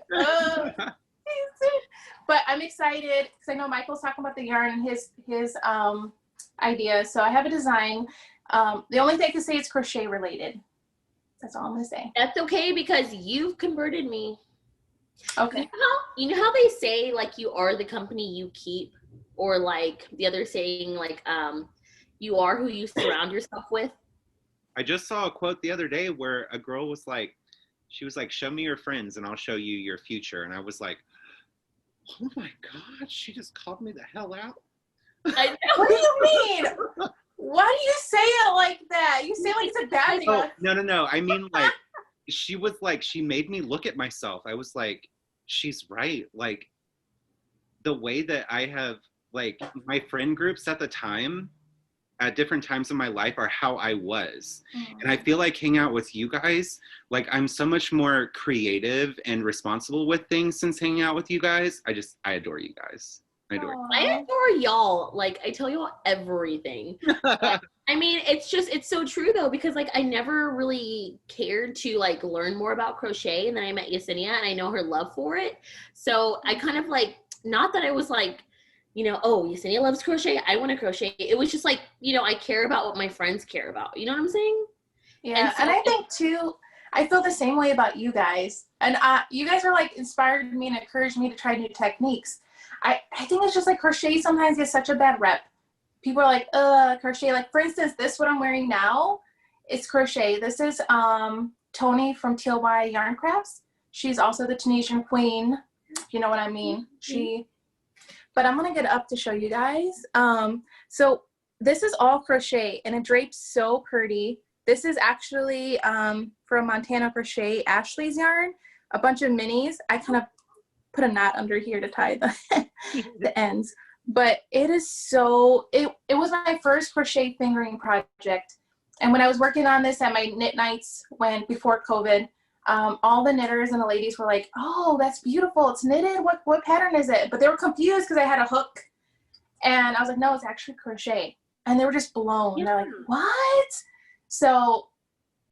But I'm excited because I know Michael's talking about the yarn and his idea. So I have a design. The only thing I can say is crochet related. That's all I'm gonna say. That's okay because you've converted me. Okay. You know how they say like you are the company you keep, or like the other saying like you are who you surround yourself with. I just saw a quote the other day where a girl was like, she was like, show me your friends and I'll show you your future. And I was like, oh my God, she just called me the hell out. I know. What do you mean? Why do you say it like that? You say it like it's a bad thing. Oh, no. I mean, like, she was like, she made me look at myself. I was like, she's right. Like, the way that I have, like, my friend groups at the time, at different times in my life, are how I was. And I feel like hanging out with you guys, like, I'm so much more creative and responsible with things since hanging out with you guys. I adore you guys. I adore y'all. Like, I tell y'all everything. I mean, it's so true though, because like I never really cared to like learn more about crochet, and then I met Yesenia and I know her love for it. So I kind of like, not that I was like, oh, Yesenia loves crochet, I want to crochet. It was just like, I care about what my friends care about. You know what I'm saying? Yeah, and I think too, I feel the same way about you guys. And you guys are like inspired me and encouraged me to try new techniques. I think it's just like crochet sometimes gets such a bad rep. People are like, crochet. Like, for instance, this, what I'm wearing now, is crochet. This is Tony from TLY Yarn Crafts. She's also the Tunisian queen, if you know what I mean. But I'm going to get up to show you guys. So this is all crochet, and it drapes so pretty. This is actually from Montana Crochet, Ashley's yarn, a bunch of minis. I kind of put a knot under here to tie the ends. But it is so, it was my first crochet fingering project. And when I was working on this at my knit nights before COVID, all the knitters and the ladies were like, oh, that's beautiful. It's knitted. What pattern is it? But they were confused because I had a hook. And I was like, no, it's actually crochet. And they were just blown. Yeah. They're like, what? So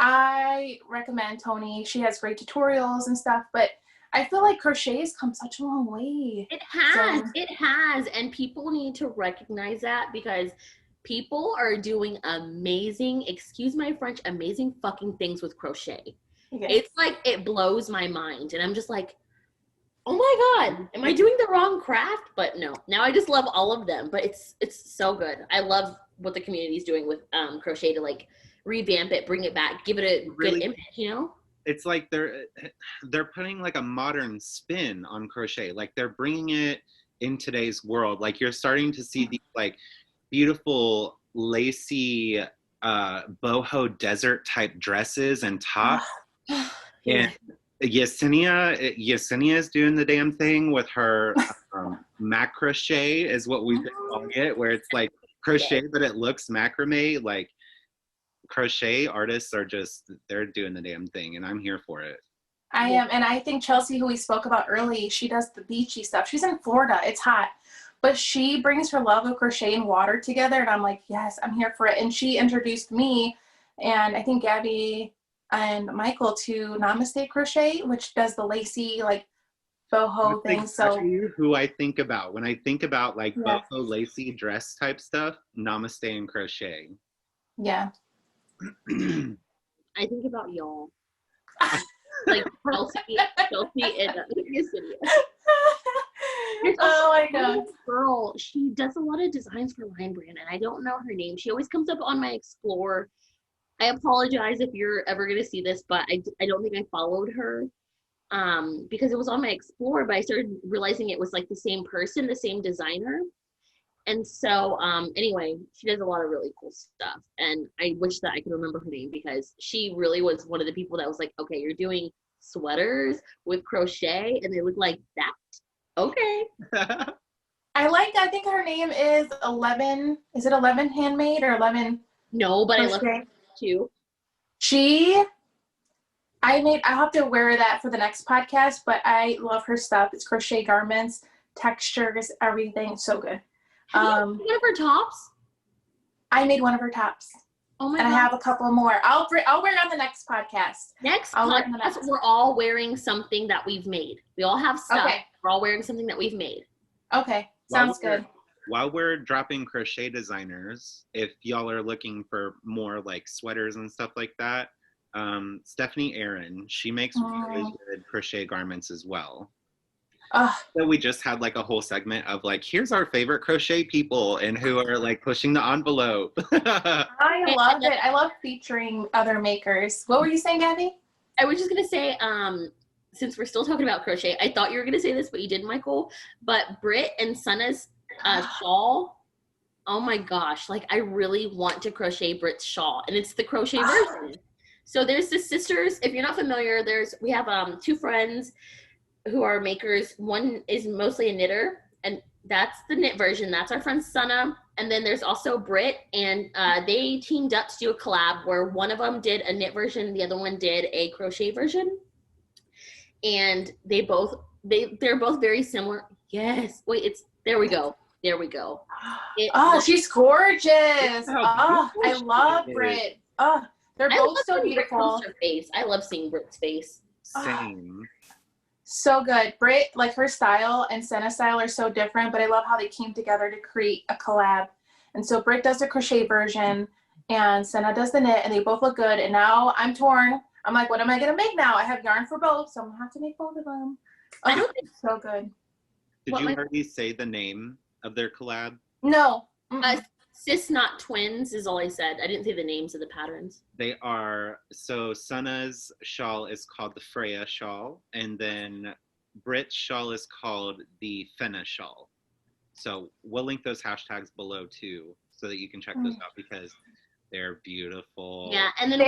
I recommend Tony. She has great tutorials and stuff. But I feel like crochet has come such a long way. It has, and people need to recognize that because people are doing amazing, excuse my French, amazing fucking things with crochet. Yes. It's like, it blows my mind, and I'm just like, oh my God, am I doing the wrong craft? But no, now I just love all of them, but it's so good. I love what the community is doing with crochet to like revamp it, bring it back, give it a good image, you know? It's like they're putting like a modern spin on crochet. Like they're bringing it in today's world. Like you're starting to see these like beautiful lacy boho desert type dresses and tops. And Yesenia is doing the damn thing with her mac crochet is what we've been calling it, where it's like crochet but it looks macrame. Like crochet artists are just, they're doing the damn thing, and I'm here for it. I am, and I think Chelsea, who we spoke about early, she does the beachy stuff. She's in Florida, it's hot, but she brings her love of crochet and water together, and I'm like, yes, I'm here for it. And she introduced me, and I think Gabby and Michael, to Namaste Crochet, which does the lacy like boho thing. So who I think about when I think about like boho lacy dress type stuff, Namaste and crochet. Yeah. I think about y'all. Like Chelsea and Yesenia. Oh my God. Girl, she does a lot of designs for Line Brand, and I don't know her name. She always comes up on my Explore. I apologize if you're ever going to see this, but I don't think I followed her because it was on my Explore, but I started realizing it was like the same person, the same designer. And so anyway, she does a lot of really cool stuff, and I wish that I could remember her name because she really was one of the people that was like, okay, you're doing sweaters with crochet and they look like that. Okay. I think her name is 11. Is it 11 Handmade or 11? No, but crochet? I love her too. I'll have to wear that for the next podcast, but I love her stuff. It's crochet garments, textures, everything. It's so good. Have you made one of her tops? I made one of her tops. Oh my God. God. I have a couple more. I'll wear it on the next podcast. We're all wearing something that we've made. We all have stuff. Okay. We're all wearing something that we've made. Okay. Sounds good. While we're dropping crochet designers, if y'all are looking for more like sweaters and stuff like that, Stephanie Aaron, she makes really good crochet garments as well. So we just had like a whole segment of like, here's our favorite crochet people and who are like pushing the envelope. I love it. I love featuring other makers. What were you saying, Gabby? I was just gonna say, since we're still talking about crochet, I thought you were gonna say this, but you didn't, Michael. But Britt and Sana's shawl, oh my gosh, like I really want to crochet Britt's shawl, and it's the crochet version. So there's the sisters. If you're not familiar, we have two friends who are makers. One is mostly a knitter, and that's the knit version. That's our friend Sana. And then there's also Britt, and they teamed up to do a collab where one of them did a knit version, the other one did a crochet version. And they're both very similar. Yes. Wait, there we go. She's gorgeous. I love Britt. They're both so beautiful. I love seeing Britt's face. Same. So good. Britt, like her style and Senna's style are so different, but I love how they came together to create a collab. And so Britt does the crochet version and Senna does the knit, and they both look good. And now I'm torn. I'm like, what am I going to make now? I have yarn for both, so I'm going to have to make both of them. I don't think so good. Did you already say the name of their collab? No. Sis Not Twins is all I said. I didn't say the names of the patterns. They are, so Sana's shawl is called the Freya shawl, and then Britt's shawl is called the Fenna shawl. So we'll link those hashtags below too, so that you can check those out because they're beautiful. Yeah, and then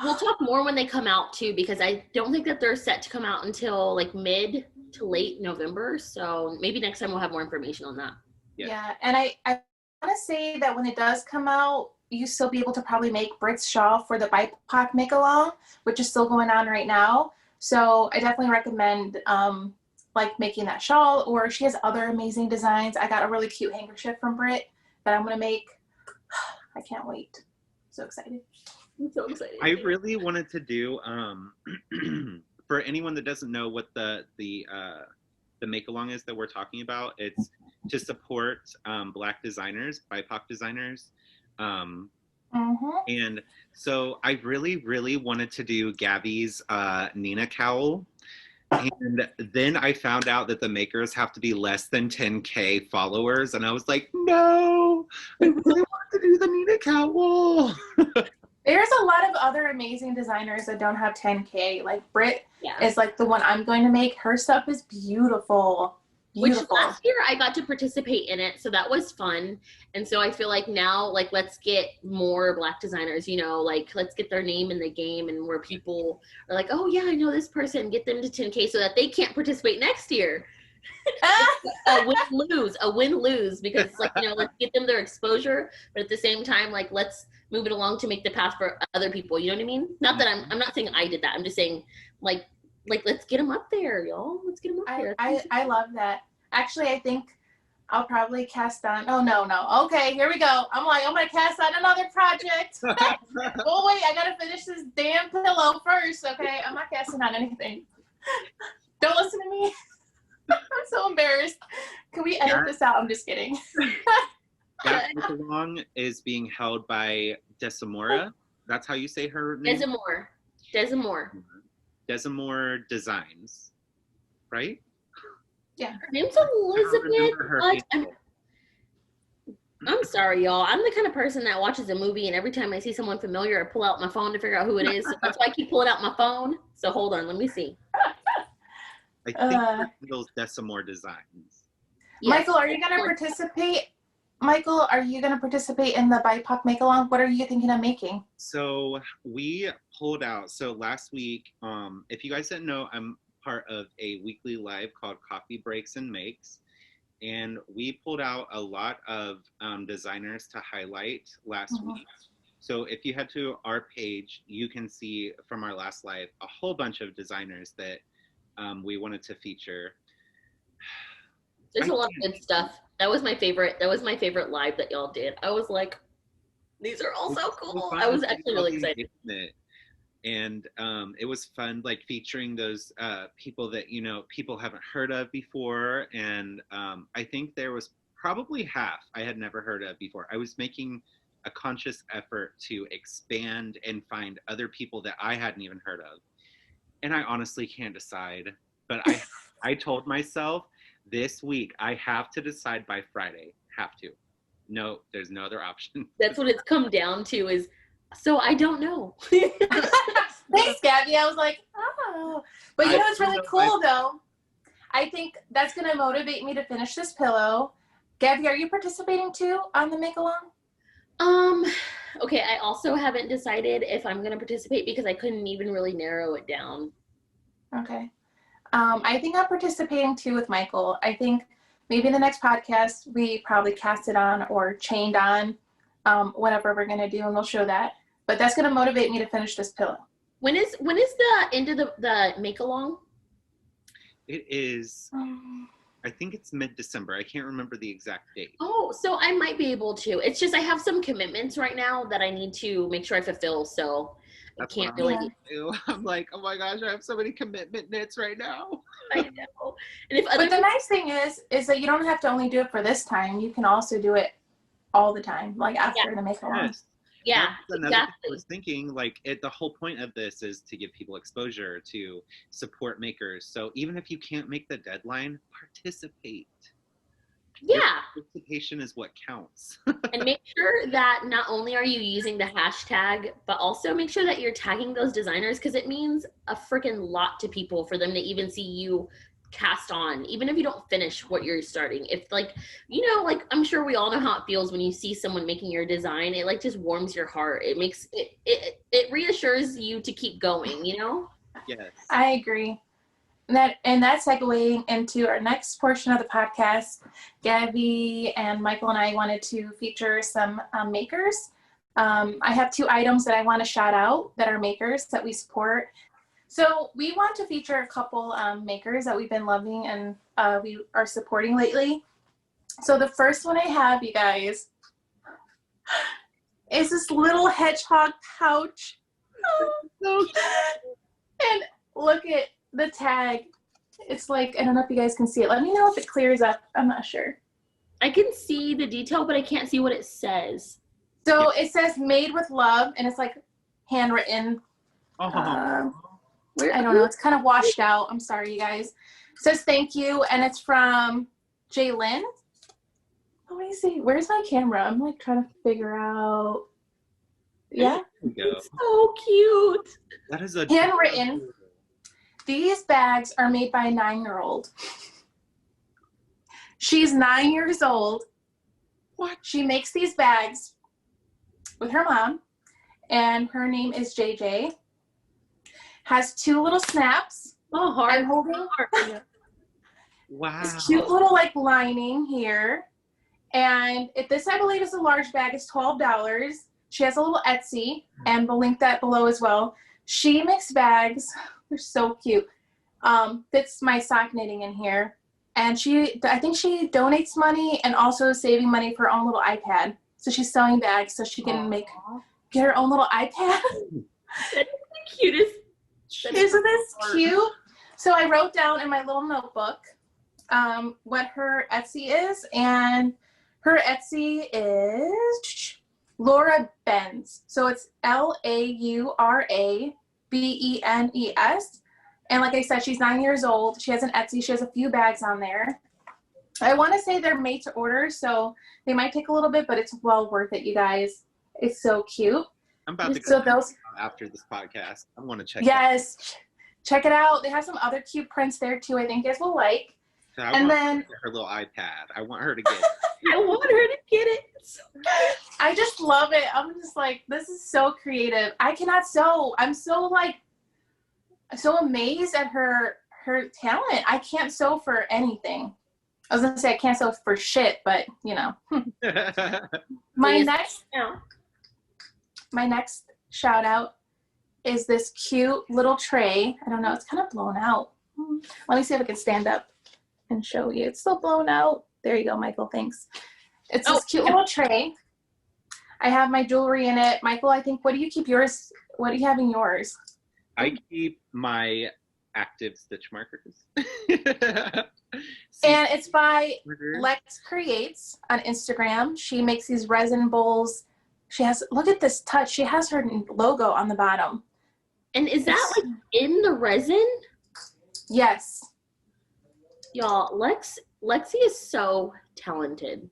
we'll talk more when they come out too, because I don't think that they're set to come out until like mid to late November. So maybe next time we'll have more information on that. Yeah, and I want to say that when it does come out, you still be able to probably make Britt's shawl for the BIPOC make along, which is still going on right now. So I definitely recommend like making that shawl, or she has other amazing designs. I got a really cute handkerchief from Britt that I'm going to make. I can't wait. So excited. I'm so excited. I really wanted to do for anyone that doesn't know what the make along is that we're talking about, it's to support Black designers, BIPOC designers. And so I really, really wanted to do Gabby's Nina cowl. And then I found out that the makers have to be less than 10K followers. And I was like, no, I really want to do the Nina cowl. There's a lot of other amazing designers that don't have 10K. Like Britt is like the one I'm going to make. Her stuff is beautiful. Which last year I got to participate in it, so that was fun. And so I feel like now, like, let's get more Black designers, you know, like, let's get their name in the game, and where people are like, oh yeah, I know this person, get them to 10K so that they can't participate next year. a win-lose, because it's like, you know, let's get them their exposure, but at the same time, like, let's move it along to make the path for other people, you know what I mean? Not that I'm not saying I did that, I'm just saying, like let's get them up there, y'all. Let's get them up there. I love that. Actually, I think I'll probably cast on. Oh, no. Okay, here we go. I'm going to cast on another project. Oh, wait, I got to finish this damn pillow first, okay? I'm not casting on anything. Don't listen to me. I'm so embarrassed. Can we edit this out? I'm just kidding. That along is being held by Desamora. That's how you say her name? Desamore Designs, right? Yeah. Her name's Elizabeth. I'm sorry, y'all. I'm the kind of person that watches a movie, and every time I see someone familiar, I pull out my phone to figure out who it is. So that's why I keep pulling out my phone. So hold on, let me see. I think those Desamore Designs. Yes. Michael, are you going to participate? Michael, are you going to participate in the BIPOC make-along? What are you thinking of making? So we pulled out. So last week, if you guys didn't know, I'm part of a weekly live called Coffee Breaks and Makes. And we pulled out a lot of designers to highlight last week. So if you head to our page, you can see from our last live a whole bunch of designers that we wanted to feature. There's a lot of good stuff. That was my favorite live that y'all did. I was like, these are all so cool. I was actually really excited. And it was fun, like featuring those people that, you know, people haven't heard of before. And I think there was probably half I had never heard of before. I was making a conscious effort to expand and find other people that I hadn't even heard of. And I honestly can't decide. But I told myself this week I have to decide by Friday. Have to. No, there's no other option. That's what it's come down to is, so I don't know. Thanks, Gabby. I was like, oh. But you know what's really cool, though? I think that's going to motivate me to finish this pillow. Gabby, are you participating, too, on the make-along? Okay, I also haven't decided if I'm going to participate because I couldn't even really narrow it down. Okay. I think I'm participating, too, with Michael. I think maybe in the next podcast, we probably cast it on or chained on whatever we're going to do, and we'll show that. But that's going to motivate me to finish this pillow. When is the end of the make-along? It is, I think it's mid-December. I can't remember the exact date. Oh, so I might be able to. It's just I have some commitments right now that I need to make sure I fulfill, so That's I can't really. I'm like, oh my gosh, I have so many commitment knits right now. I know. And but the nice thing is that you don't have to only do it for this time. You can also do it all the time, like after the make-along. Yes. Yeah, exactly. I was thinking, like, the whole point of this is to give people exposure, to support makers. So even if you can't make the deadline, participate. Yeah. Your participation is what counts. And make sure that not only are you using the hashtag, but also make sure that you're tagging those designers, because it means a freaking lot to people for them to even see you cast on, even if you don't finish what you're starting. If, like, you know, like, I'm sure we all know how it feels when you see someone making your design. It like just warms your heart. It makes it reassures you to keep going, you know? Yes, I agree. And that's segueing into our next portion of the podcast. Gabby and Michael and I wanted to feature some makers. I have 2 items that I want to shout out that are makers that we support. So we want to feature a couple makers that we've been loving and we are supporting lately. So the first one I have, you guys, is this little hedgehog pouch. And look at the tag. It's like, I don't know if you guys can see it. Let me know if it clears up. I'm not sure. I can see the detail, but I can't see what it says. So it says made with love, and it's like handwritten. Oh. I don't know. It's kind of washed out. I'm sorry, you guys. It says thank you, and it's from Jaylyn. Let me see. Where's my camera? I'm like trying to figure out. Yeah. It's so cute. That is a handwritten. These bags are made by a 9-year-old. She's 9 years old. What? She makes these bags with her mom, and her name is JJ. Has 2 little snaps. Oh, hard. I'm holding Wow. this cute little like lining here. And this, I believe, is a large bag. It's $12. She has a little Etsy, and we'll link that below as well. She makes bags. They're so cute. Fits my sock knitting in here. And I think she donates money and also saving money for her own little iPad. So she's selling bags so she can get her own little iPad. That's the cutest. Isn't this cute? So I wrote down in my little notebook what her Etsy is. And her Etsy is Laura Benz. So it's LauraBenes. And like I said, she's 9 years old. She has an Etsy. She has a few bags on there. I want to say they're made to order, so they might take a little bit, but it's well worth it, you guys. It's so cute. I'm about to go those after this podcast. I want to check. Yes, check it out. They have some other cute prints there too. I think you guys will like. So and then her little iPad. I want her to get it. I want her to get it. I just love it. I'm just like, this is so creative. I cannot sew. I'm so amazed at her talent. I can't sew for anything. I was gonna say I can't sew for shit, but you know. My next shout out is this cute little tray. I don't know, it's kind of blown out. Let me see if I can stand up and show you. It's still blown out. There you go, Michael, thanks. It's this cute little tray. I have my jewelry in it. Michael, I think, what do you keep yours? What do you have in yours? I keep my active stitch markers. And it's by Lex Creates on Instagram. She makes these resin bowls. She has, look at this touch. She has her logo on the bottom. And is that like in the resin? Yes. Y'all, Lexi is so talented.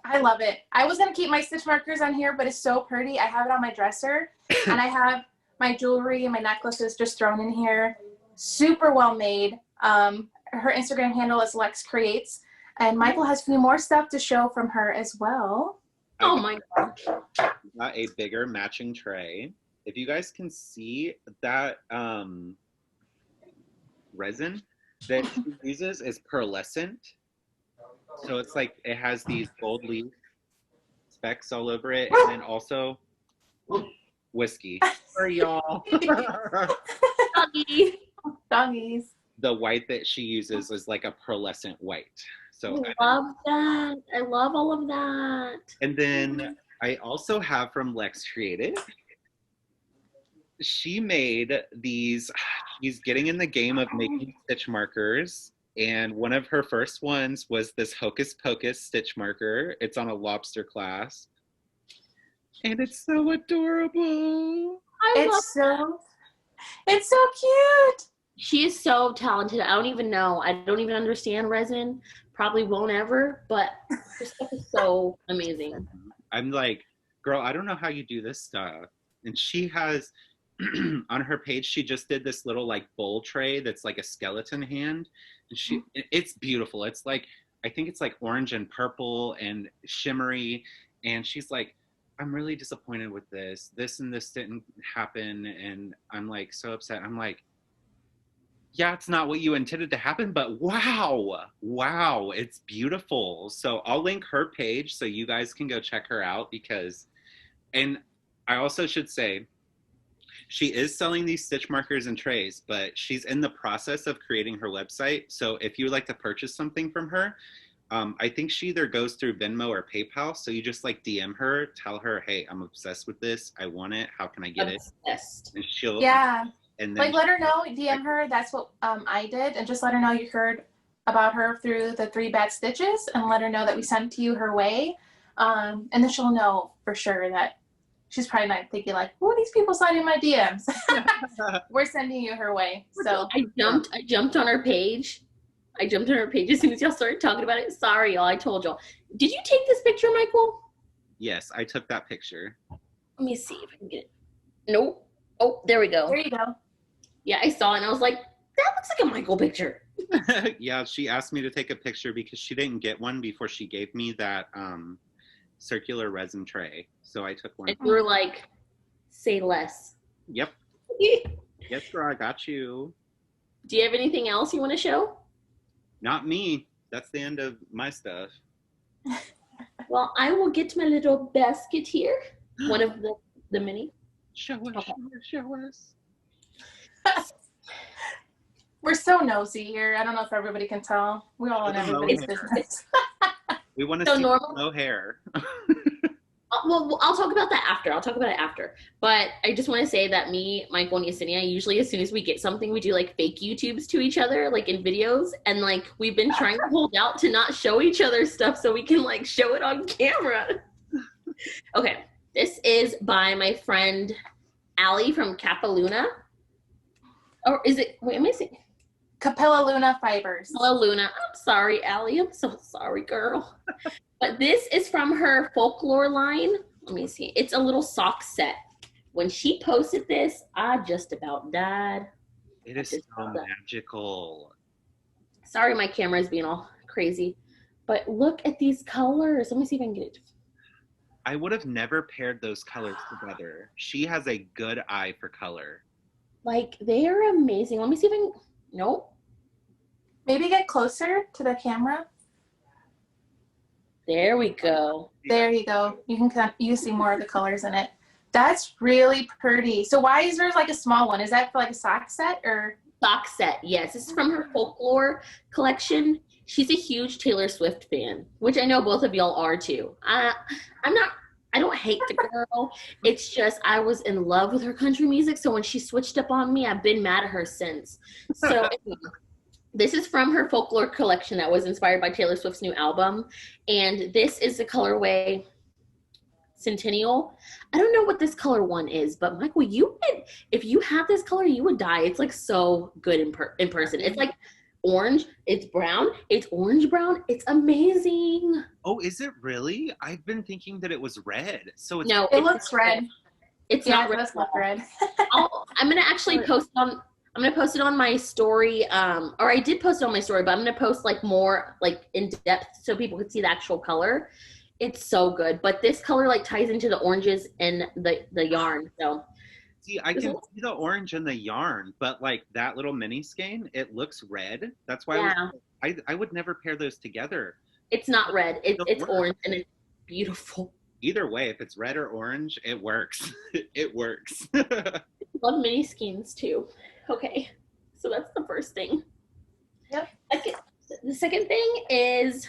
I love it. I was going to keep my stitch markers on here, but it's so pretty. I have it on my dresser, and I have my jewelry and my necklaces just thrown in here. Super well made. Her Instagram handle is Lex Creates, and Michael has a few more stuff to show from her as well. Oh my God. Got a bigger matching tray. If you guys can see that resin that she uses is pearlescent. So it's like it has these gold leaf specks all over it, and then also whiskey for y'all. Doggies. The white that she uses is like a pearlescent white. So I love that. I love all of that. And then I also have from Lex Creative. She made these. She's getting in the game of making stitch markers. And one of her first ones was this Hocus Pocus stitch marker. It's on a lobster clasp. And it's so adorable. It's so cute. She is so talented. I don't even know. I don't even understand resin. Probably won't ever, but this stuff is so amazing. I'm like, girl, I don't know how you do this stuff. And she has, on her page, she just did this little like bowl tray that's like a skeleton hand. And it's beautiful. It's like, I think it's like orange and purple and shimmery. And she's like, I'm really disappointed with this. This and this didn't happen. And I'm like so upset. I'm like, yeah, it's not what you intended to happen, but wow, it's beautiful. So I'll link her page so you guys can go check her out and I also should say, she is selling these stitch markers and trays, but she's in the process of creating her website. So if you would like to purchase something from her, I think she either goes through Venmo or PayPal. So you just like DM her, tell her, hey, I'm obsessed with this. I want it. How can I get it? And And then like, let her know, DM her. That's what I did, and just let her know you heard about her through the 3 Bad Stitches, and let her know that we sent you her way. And then she'll know for sure that she's probably not thinking like, "Who are these people sliding my DMs?" We're sending you her way. So I jumped on her page. I jumped on her page as soon as y'all started talking about it. Sorry, y'all. I told y'all. Did you take this picture, Michael? Yes, I took that picture. Let me see if I can get it. Nope. Oh, there we go. there you go. Yeah, I saw it and I was like, that looks like a Michael picture. Yeah, she asked me to take a picture because she didn't get one before she gave me that circular resin tray. So I took one. And you were like, say less. Yep. Yes, girl, I got you. Do you have anything else you want to show? Not me. That's the end of my stuff. Well, I will get to my little basket here. One of the mini. Show us, show us. We're so nosy here. I don't know if everybody can tell. We're all in everybody's business. We want to So see normal- no hair. Well, I'll talk about that after. I'll talk about it after. But I just want to say that me, Michael, and Yesenia, usually as soon as we get something, we do like fake YouTubes to each other, like in videos. And like we've been trying to hold out to not show each other stuff so we can like show it on camera. Okay, this is by my friend Allie from Capaluna. Or is it, wait, am I saying? Capella Luna Fibers. Hello, Luna. I'm sorry, Allie. I'm so sorry, girl. But this is from her folklore line. Let me see. It's a little sock set. When she posted this, I just about died. It is so magical. Sorry, my camera is being all crazy. But look at these colors. Let me see if I can get it. I would have never paired those colors together. She has a good eye for color. Like, they are amazing. Let me see if I can. Nope. Maybe get closer to the camera. There we go. There you go. You can see more of the colors in it. That's really pretty. So why is there like a small one? Is that for like a sock set or? Sock set, yes. This is from her folklore collection. She's a huge Taylor Swift fan, which I know both of y'all are too. I don't hate the girl. It's just I was in love with her country music. So when she switched up on me, I've been mad at her since. So this is from her folklore collection that was inspired by Taylor Swift's new album. And this is the colorway Centennial. I don't know what this color one is, but Michael, if you have this color, you would die. It's like so good in person. It's like orange, it's brown, it's orange brown. It's amazing. Oh, is it really? I've been thinking that it was red. So it's It looks red. It's Yeah, not red. it does look red. I'm gonna actually post it on my story. Or I did post it on my story, but I'm gonna post like more like in depth so people can see the actual color. It's so good. But this color like ties into the oranges and the yarn. So see, I can see the orange in the yarn, but like that little mini skein, it looks red. That's why I would never pair those together. It's not red. It's orange and it's beautiful. Either way, if it's red or orange, it works. It works. Love mini skeins too. Okay, so that's the first thing. Yep. The second thing is,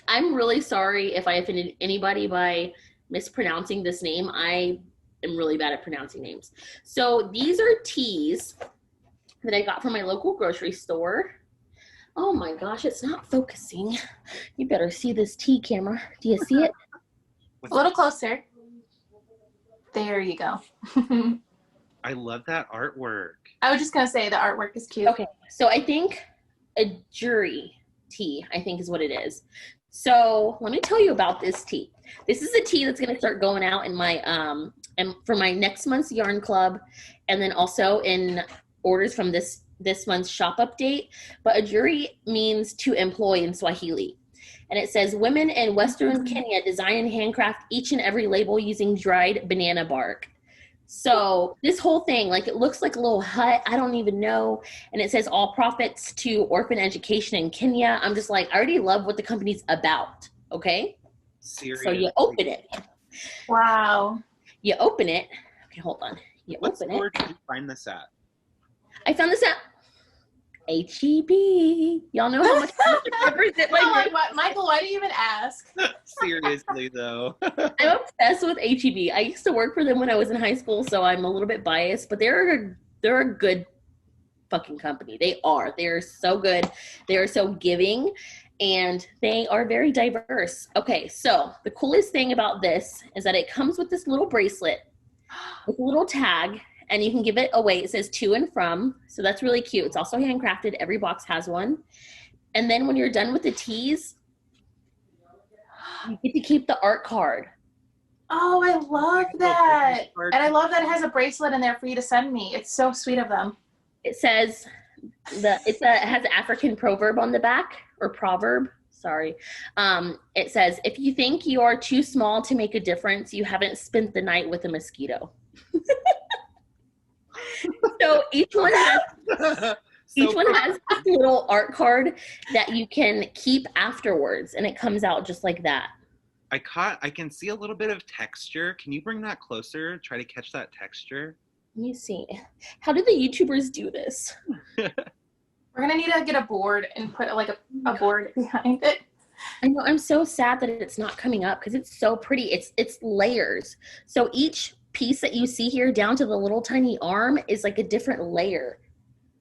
I'm really sorry if I offended anybody by mispronouncing this name. I am really bad at pronouncing names. So these are teas that I got from my local grocery store. Oh my gosh, it's not focusing. You better see this tea camera. Do you see it? A little closer. There you go. I love that artwork. I was just going to say the artwork is cute. Okay, so I think a jury tea, I think is what it is. So let me tell you about this tea. This is a tea that's going to start going out in my and for my next month's yarn club, and then also in orders from this month's shop update. But a jury means to employ in Swahili. And it says, women in Western Kenya design and handcraft each and every label using dried banana bark. So this whole thing, like it looks like a little hut. I don't even know. And it says all profits to orphan education in Kenya. I'm just like, I already love what the company's about. Okay. Seriously. So you open it. Wow. You open it. Okay, hold on. What store did you find this at? I found this at H-E-B. Y'all know how much I represent my group. Michael, why do you even ask? Seriously, though. I'm obsessed with H-E-B. I used to work for them when I was in high school, so I'm a little bit biased, but they're a they're a good fucking company. They're so good. They are so giving, and they are very diverse. Okay, so the coolest thing about this is that it comes with this little bracelet with a little tag, and you can give it away. It says to and from, so that's really cute. It's also handcrafted. Every box has one. And then when you're done with the teas, you get to keep the art card. Oh, I love that. And I love that it has a bracelet in there for you to send me. It's so sweet of them. It says it has an African proverb on the back, or proverb. Sorry. It says, if you think you are too small to make a difference, you haven't spent the night with a mosquito. So each one has a little art card that you can keep afterwards, and it comes out just like that. I can see a little bit of texture. Can you bring that closer? Try to catch that texture. Let me see. How did the YouTubers do this? We're gonna need to get a board and put like a board behind it. I know. I'm so sad that it's not coming up because it's so pretty. It's layers. So each piece that you see here down to the little tiny arm is like a different layer.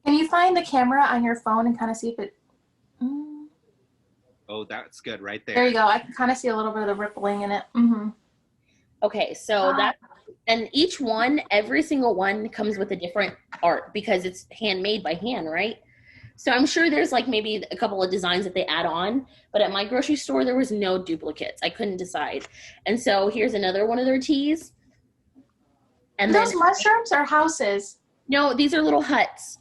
Can you find the camera on your phone and kind of see if it... Oh, that's good right there. There you go. I can kind of see a little bit of the rippling in it. Mm-hmm. Okay, so and each one, every single one comes with a different art because it's handmade by hand, right? So I'm sure there's like maybe a couple of designs that they add on, but at my grocery store, there was no duplicates. I couldn't decide. And so here's another one of their teas. And those mushrooms are houses? No, these are little huts.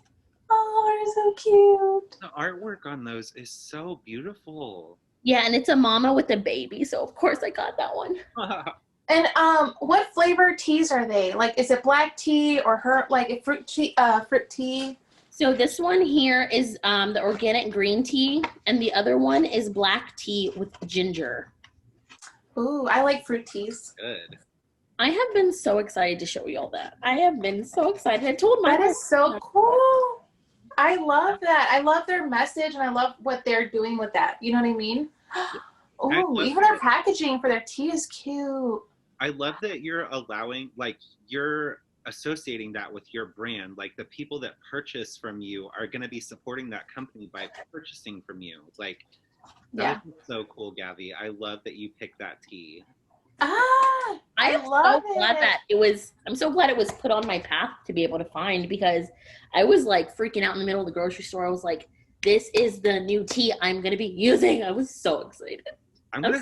Oh, they're so cute. The artwork on those is so beautiful. Yeah, and it's a mama with a baby, so of course I got that one. And what flavor teas are they? Like, is it black tea or a fruit tea? So this one here is the organic green tea, and the other one is black tea with ginger. Ooh, I like fruit teas. Good. I have been so excited to show you all that. I have been so excited. I told my That is so cool. I love that. I love their message, and I love what they're doing with that. You know what I mean? Oh, even their packaging for their tea is cute. I love that you're allowing, like, you're associating that with your brand. Like, the people that purchase from you are going to be supporting that company by purchasing from you. Like, that is so cool, Gavi. I love that you picked that tea. I am so glad that I'm so glad it was put on my path to be able to find, because I was like freaking out in the middle of the grocery store. I was like, this is the new tea I'm going to be using. I was so excited. I'm going to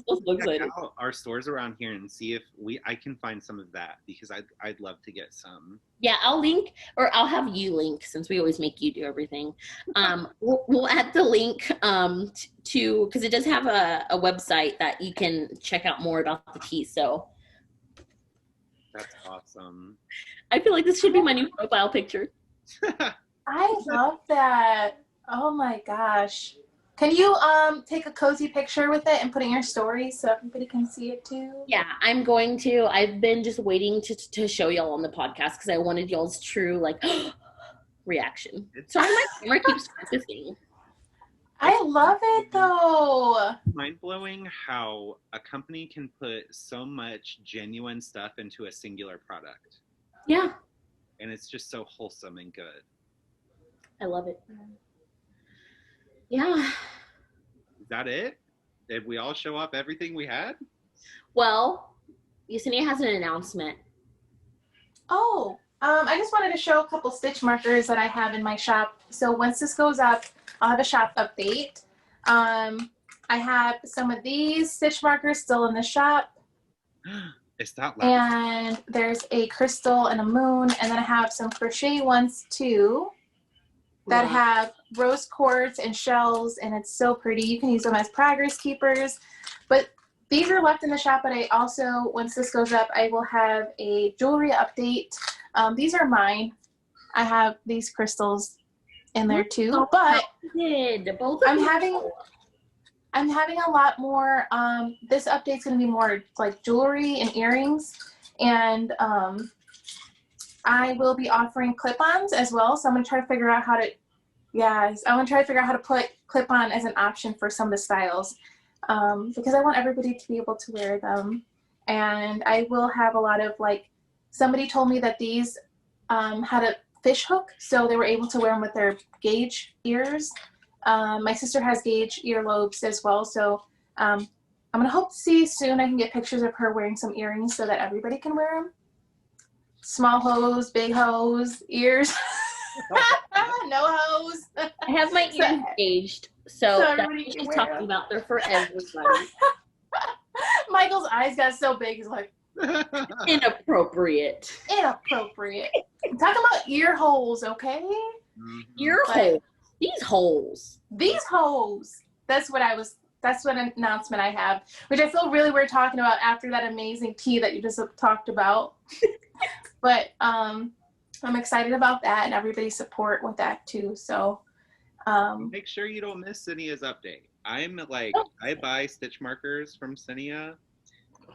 check out our stores around here and see if I can find some of that, because I'd love to get some. Yeah, I'll link, or I'll have you link, since we always make you do everything. We'll add the link to, because it does have a website that you can check out more about the tea. So that's awesome. I feel like this should be my new profile picture. I love that. Oh my gosh. Can you take a cozy picture with it and put it in your story so everybody can see it too? Yeah, I'm going to. I've been just waiting to show y'all on the podcast because I wanted y'all's true like reaction. Sorry, my camera keeps focusing. I love it though. Mind-blowing how a company can put so much genuine stuff into a singular product. Yeah. And it's just so wholesome and good. I love it. Yeah. Is that it? Did we all show up everything we had? Well, Yesenia has an announcement. Oh, I just wanted to show a couple stitch markers that I have in my shop. So once this goes up, I'll have a shop update. I have some of these stitch markers still in the shop. Is that loud? And there's a crystal and a moon, and then I have some crochet ones too that have rose quartz and shells, and it's so pretty. You can use them as progress keepers, but these are left in the shop. But I also, once this goes up, I will have a jewelry update. These are mine. I have these crystals in there too, but I'm having a lot more. This update's going to be more like jewelry and earrings, and I will be offering clip-ons as well. So I'm going to try to figure out how to, put clip-on as an option for some of the styles, because I want everybody to be able to wear them. And I will have a lot of, like, somebody told me that these had a fish hook, so they were able to wear them with their gauge ears. My sister has gauge earlobes as well, so I'm gonna hope to see soon I can get pictures of her wearing some earrings so that everybody can wear them. Small hose, big hose, ears. No hose. I have my ears gauged, so that's what she's talking about. They're for everybody. Michael's eyes got so big, he's like, inappropriate. Inappropriate. I'm talking about ear holes, okay? Mhm. Ear holes. These holes. These holes. That's what announcement I have, which I feel really weird talking about after that amazing tea that you just talked about. But I'm excited about that and everybody's support with that too. So make sure you don't miss Yesenia's update. I'm like, I buy stitch markers from Yesenia.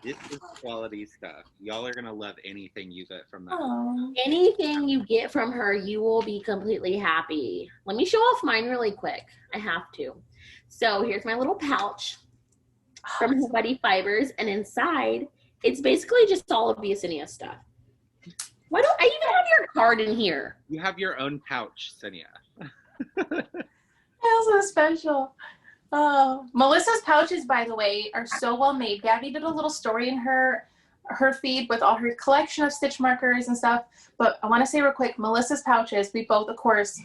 This is quality stuff. Y'all are gonna love anything you get from that. Aww. Anything you get from her, you will be completely happy. Let me show off mine really quick. I have to. So here's my little pouch from her Buddy Fibers, and inside, it's basically just all of the Yesenia stuff. Why don't I even have your card in here? You have your own pouch, Yesenia. That's so special. Oh, Melissa's pouches, by the way, are so well made. Gabby did a little story in her feed with all her collection of stitch markers and stuff. But I want to say real quick, Melissa's pouches, we both, of course,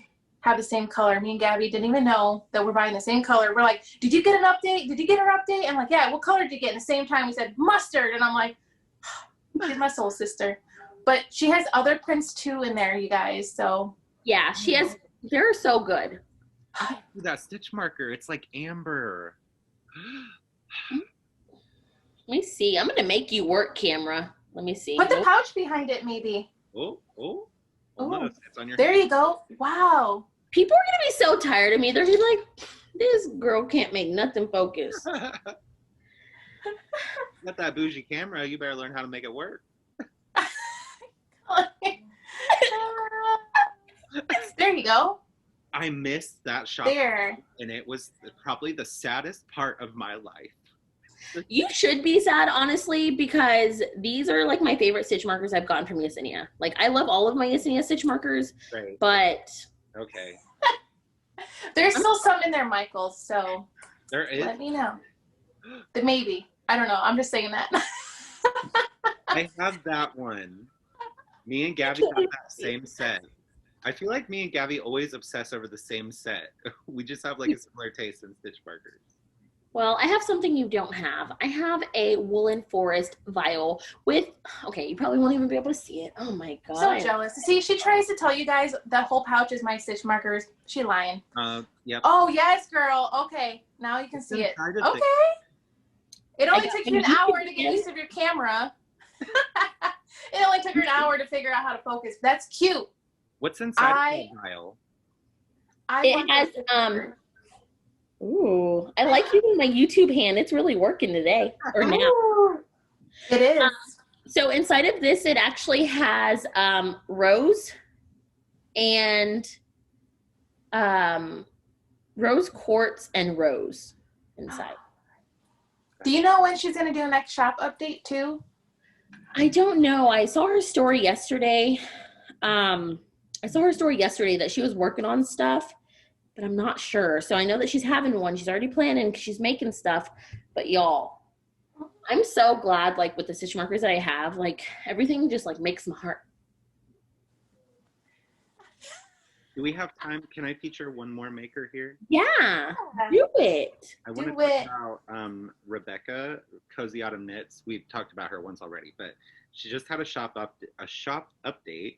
have the same color. Me and Gabby didn't even know that we're buying the same color. We're like, did you get an update? Did you get an update? And like, yeah, what color did you get? And at the same time, we said mustard. And I'm like, she's my soul sister. But she has other prints too in there, you guys. So yeah, she has. They're so good. Ooh, that stitch marker, it's like amber. Let me see. I'm gonna make you work, camera. Let me see. put the pouch behind it, maybe. Oh. Ooh. It's on your There hand. you go. Wow. People are gonna be so tired of me. They're gonna be like, this girl can't make nothing focus. Got that bougie camera, you better learn how to make it work. There you go. I missed that shop. There. And it was probably the saddest part of my life. You should be sad, honestly, because these are like my favorite stitch markers I've gotten from Yesenia. Like, I love all of my Yesenia stitch markers, Right. but Okay. There's still some in there, Michael, so There is. let me know. Maybe. I don't know. I'm just saying that. I have that one. Me and Gabby have that same set. I feel like me and Gabby always obsess over the same set. We just have like a similar taste in stitch markers. well, I have something you don't have. I have a woolen forest vial with, okay, you probably won't even be able to see it. Oh my God. So jealous. See, she tries to tell you guys that whole pouch is my stitch markers. She lying. Yep. Oh, yes, girl. Okay. Now you can see it. Okay. It only took you an hour to get used to your camera. It only took her an hour to figure out how to focus. That's cute. What's inside the vial? It has, ooh, I like using my YouTube hand. It's really working today, or now. Ooh, it is. So inside of this, it actually has rose and rose quartz and rose inside. Do you know when she's going to do the next shop update too? I don't know. I saw her story yesterday. That she was working on stuff, but I'm not sure. So I know that she's having one. She's already planning because she's making stuff. But y'all, I'm so glad, like, with the stitch markers that I have, like, everything just, like, makes my heart. Do we have time? Can I feature one more maker here? Yeah, do it. I want to Do talk it. about Rebecca, Cozy Autumn Knits. We've talked about her once already, but she just had a shop update,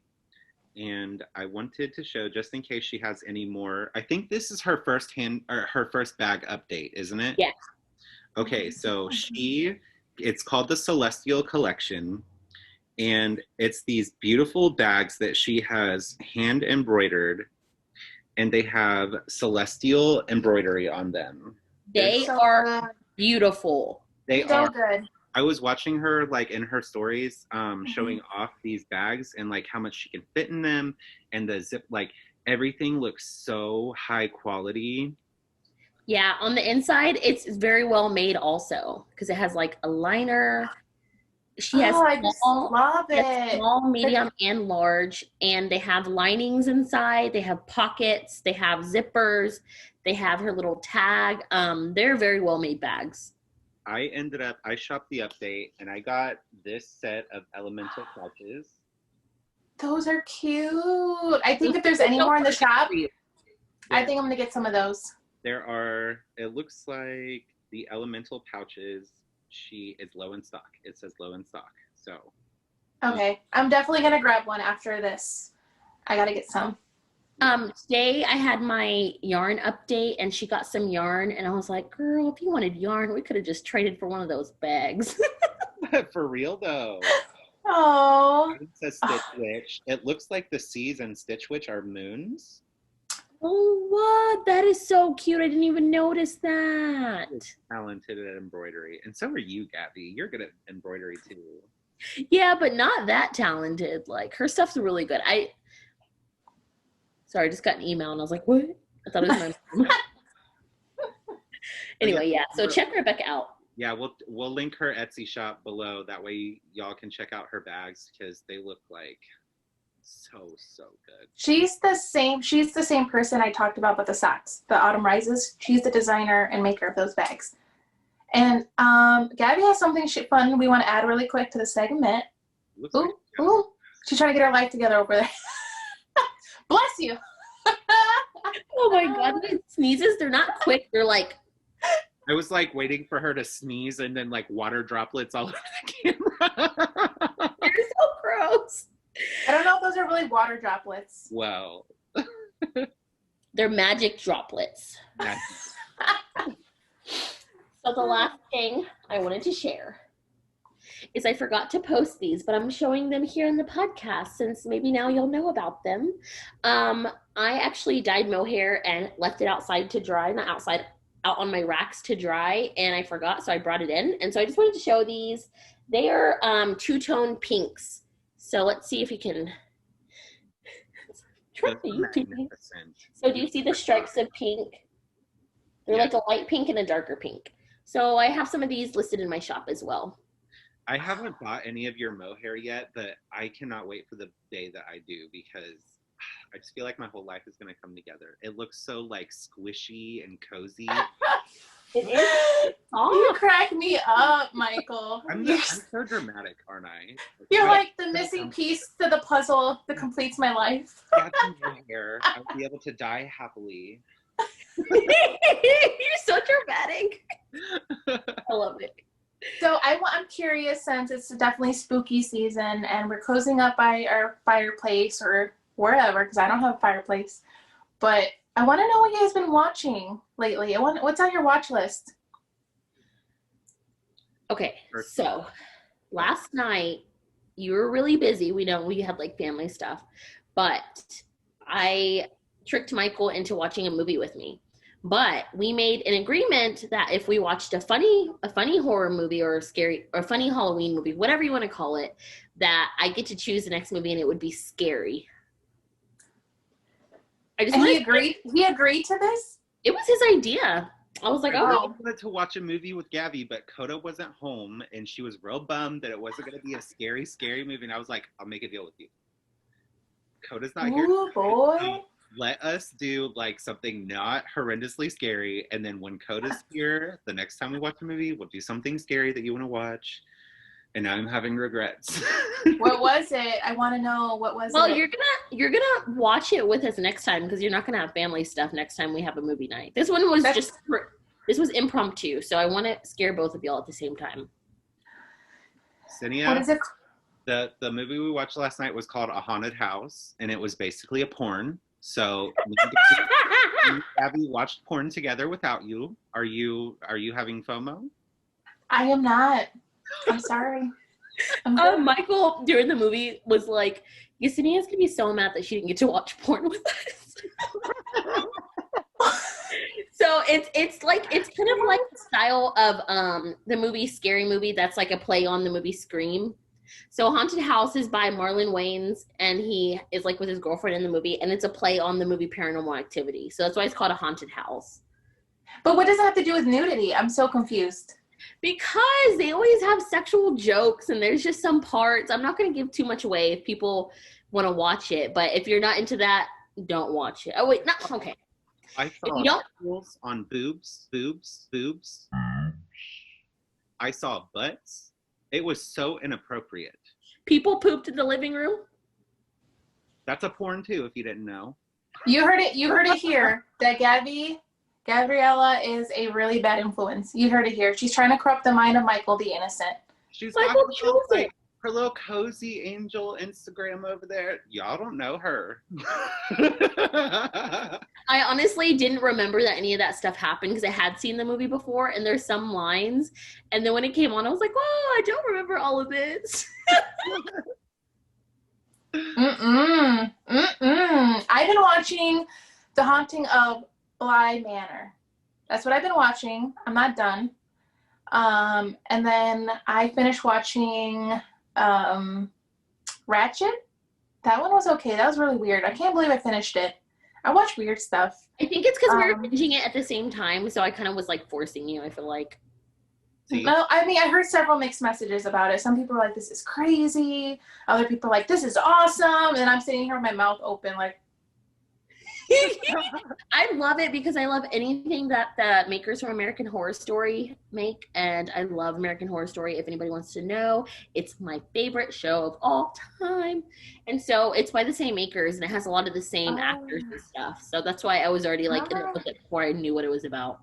and I wanted to show, just in case she has any more. I think this is her first bag update, isn't it? Yes. Okay, so it's called the Celestial Collection, and it's these beautiful bags that she has hand embroidered, and they have celestial embroidery on them. They are beautiful. They So are. good. I was watching her, like, in her stories, showing off these bags and like how much she can fit in them, and the zip, like, everything looks so high quality. Yeah, on the inside, it's very well made also because it has like a liner. She has I just love it. small, medium, and large, and they have linings inside. They have pockets. They have zippers. They have her little tag. They're very well made bags. I shopped the update, and I got this set of elemental pouches. Those are cute. I think if there's any more in the shop, I think I'm going to get some of those. It looks like the elemental pouches, she is low in stock. It says low in stock. So. Okay. I'm definitely going to grab one after this. I got to get some. Today I had my yarn update and she got some yarn and I was like, girl, if you wanted yarn, we could have just traded for one of those bags. For real though. Oh. It says Stitch Witch. It looks like the C's and Stitch Witch are moons. Oh, what? That is so cute. I didn't even notice that. Talented at embroidery. And so are you, Gabby. You're good at embroidery too. Yeah, but not that talented. Like, her stuff's really good. Sorry, I just got an email and I was like, what? I thought it was my mom. Anyway, yeah. So check Rebecca out. Yeah, we'll link her Etsy shop below. That way y'all can check out her bags because they look like so good. She's the same person I talked about with the socks, the Autumn Rises. She's the designer and maker of those bags. And Gabby has something fun we want to add really quick to the segment. Ooh, she's trying to get her life together over there. Bless you. Oh my God, when sneezes, they're not quick. They're like. I was like waiting for her to sneeze and then like water droplets all over the camera. You're so gross. I don't know if those are really water droplets. Well. They're magic droplets. So the last thing I wanted to share is I forgot to post these, but I'm showing them here in the podcast since maybe now you'll know about them. I actually dyed mohair and left it outside to dry, not outside, out on my racks to dry, and I forgot, so I brought it in. And so I just wanted to show these. They are two-tone pinks. So let's see if you can. So do you see the stripes of pink? They're like a light pink and a darker pink. So I have some of these listed in my shop as well. I haven't bought any of your mohair yet, but I cannot wait for the day that I do because I just feel like my whole life is going to come together. It looks so like squishy and cozy. It is. You crack me up, Michael. I'm so dramatic, aren't I? You're like the missing piece to the puzzle that completes my life. Got some hair. I'll be able to die happily. You're so dramatic. I love it. So I'm curious, since it's definitely spooky season and we're cozying up by our fireplace or wherever, because I don't have a fireplace, but I want to know what you guys been watching lately. What's on your watch list? Okay, so last night you were really busy. We know we had like family stuff, but I tricked Michael into watching a movie with me. But we made an agreement that if we watched a funny horror movie or a funny Halloween movie, whatever you want to call it, that I get to choose the next movie and it would be scary. He agreed to this? It was his idea. I was like, I wanted to watch a movie with Gabby, but Coda wasn't home and she was real bummed that it wasn't going to be a scary movie. And I was like, I'll make a deal with you. Coda's not here. Ooh, boy. Let us do like something not horrendously scary, and then when Coda's here, the next time we watch a movie, we'll do something scary that you want to watch. And now I'm having regrets. What was it? I want to know. What was it? Well, you're gonna watch it with us next time because you're not gonna have family stuff next time we have a movie night. This one was this was impromptu, so I want to scare both of y'all at the same time. Yesenia, what is it? The movie we watched last night was called A Haunted House, and it was basically a porn. So Gabby watched porn together without you. Are you having FOMO? I am not. I'm sorry. Michael during the movie was like, Yesenia's gonna be so mad that she didn't get to watch porn with us. So it's kind of like the style of the movie Scary Movie that's like a play on the movie Scream. So Haunted House is by Marlon Wayans, and he is like with his girlfriend in the movie, and it's a play on the movie Paranormal Activity. So that's why it's called A Haunted House. But what does it have to do with nudity? I'm so confused. Because they always have sexual jokes, and there's just some parts. I'm not going to give too much away if people want to watch it, but if you're not into that, don't watch it. Oh wait, not okay. I saw rules on boobs. I saw butts. It was so inappropriate. People pooped in the living room. That's a porn too, if you didn't know. You heard it here. That Gavriella is a really bad influence. You heard it here. She's trying to corrupt the mind of Michael the innocent. She's Michael got chose it. her little cozy angel Instagram over there. Y'all don't know her. I honestly didn't remember that any of that stuff happened because I had seen the movie before, and there's some lines, and then when it came on, I was like, "Oh, I don't remember all of this." I've been watching The Haunting of Bly Manor. That's what I've been watching. I'm not done. And then I finished watching Ratchet. That one was okay. That was really weird. I can't believe I finished it. I watch weird stuff. I think it's because we were binging it at the same time, so I kind of was like forcing you, I feel like. No, I mean, I heard several mixed messages about it. Some people are like, this is crazy. Other people are like, this is awesome. And I'm sitting here with my mouth open like. I love it because I love anything that the makers from American Horror Story make, and I love American Horror Story. If anybody wants to know, it's my favorite show of all time, and so it's by the same makers, and it has a lot of the same actors and stuff. So that's why I was already like in it with it before I knew what it was about.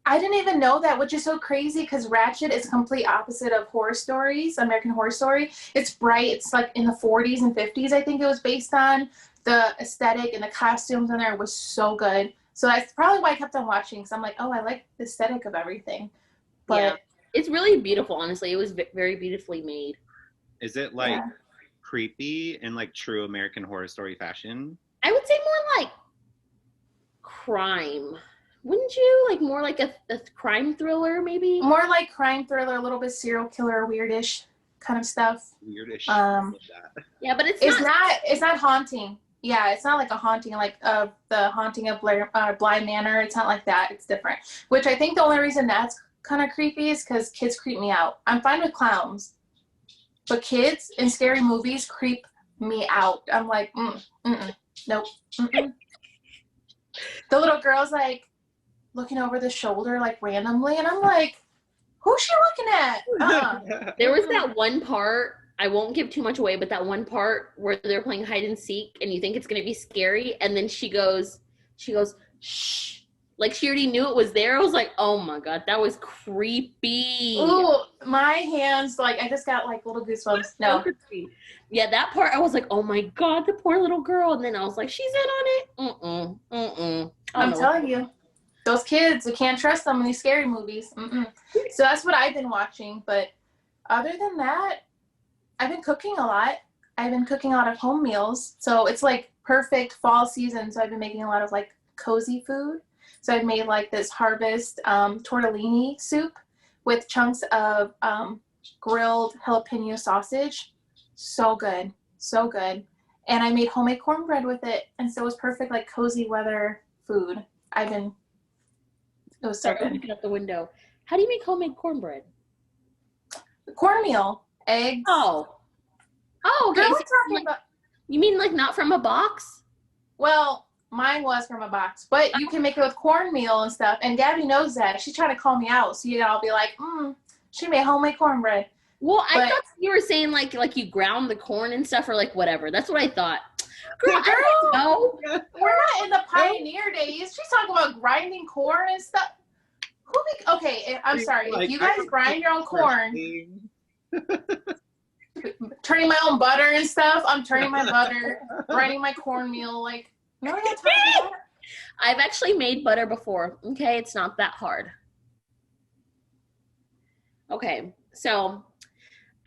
I didn't even know that, which is so crazy because Ratchet is complete opposite of Horror Stories, American Horror Story. It's bright. It's like in the 40s and 50s, I think it was based on. The aesthetic and the costumes in there was so good. So that's probably why I kept on watching. So I'm like, oh, I like the aesthetic of everything. But yeah, it's really beautiful, honestly. It was very beautifully made. Is it like creepy in like true American Horror Story fashion? I would say more like crime. Wouldn't you? Like more like a crime thriller, maybe? More like crime thriller, a little bit serial killer, weirdish kind of stuff. Weirdish. Yeah, but it's not haunting. Yeah, it's not like a haunting like the Haunting of Bly Manor. It's not like that. It's different. Which I think the only reason that's kind of creepy is because kids creep me out. I'm fine with clowns, but kids in scary movies creep me out. I'm like, nope. The little girl's like looking over the shoulder like randomly, and I'm like, who's she looking at? There was that one part. I won't give too much away, but that one part where they're playing hide and seek and you think it's going to be scary. And then she goes, shh. Like she already knew it was there. I was like, oh my God, that was creepy. Ooh, my hands, like, I just got like little goosebumps. No. Yeah, that part, I was like, oh my God, the poor little girl. And then I was like, she's in on it. I'm telling you, those kids, you can't trust them in these scary movies. So that's what I've been watching. But other than that, I've been cooking a lot. I've been cooking a lot of home meals. So it's like perfect fall season. So I've been making a lot of like cozy food. So I've made like this harvest tortellini soup with chunks of grilled jalapeno sausage. So good. So good. And I made homemade cornbread with it. And so it was perfect like cozy weather food. It was so good. Looking out the window. How do you make homemade cornbread? Cornmeal. Eggs. Oh, okay. Girl, So you mean like not from a box? Well, mine was from a box, but you can make it with cornmeal and stuff. And Gabby knows that. She's trying to call me out, so I'll be like, she made homemade cornbread. Well, I thought you were saying like you ground the corn and stuff or like whatever. That's what I thought. Girl, I don't know. We're not in the pioneer days. She's talking about grinding corn and stuff. Okay, I'm sorry. If you guys grind your own corn. Turning my own butter and stuff. I'm turning my butter, grinding my cornmeal. Like, no, I don't that. I've actually made butter before. Okay, it's not that hard. Okay, so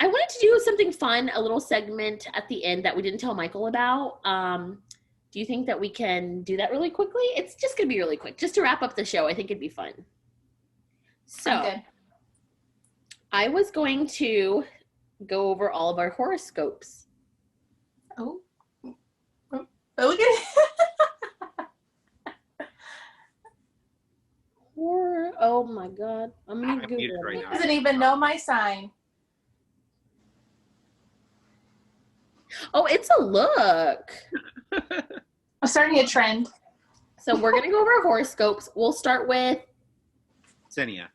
I wanted to do something fun, a little segment at the end that we didn't tell Michael about. Do you think that we can do that really quickly? It's just going to be really quick. Just to wrap up the show, I think it'd be fun. So, I was going to go over all of our horoscopes. Oh, look at Oh my God. I'm gonna I'm Google muted it. right now. Doesn't even know my sign. Oh, it's a look. I'm starting a trend. So we're gonna go over horoscopes. We'll start with Yesenia.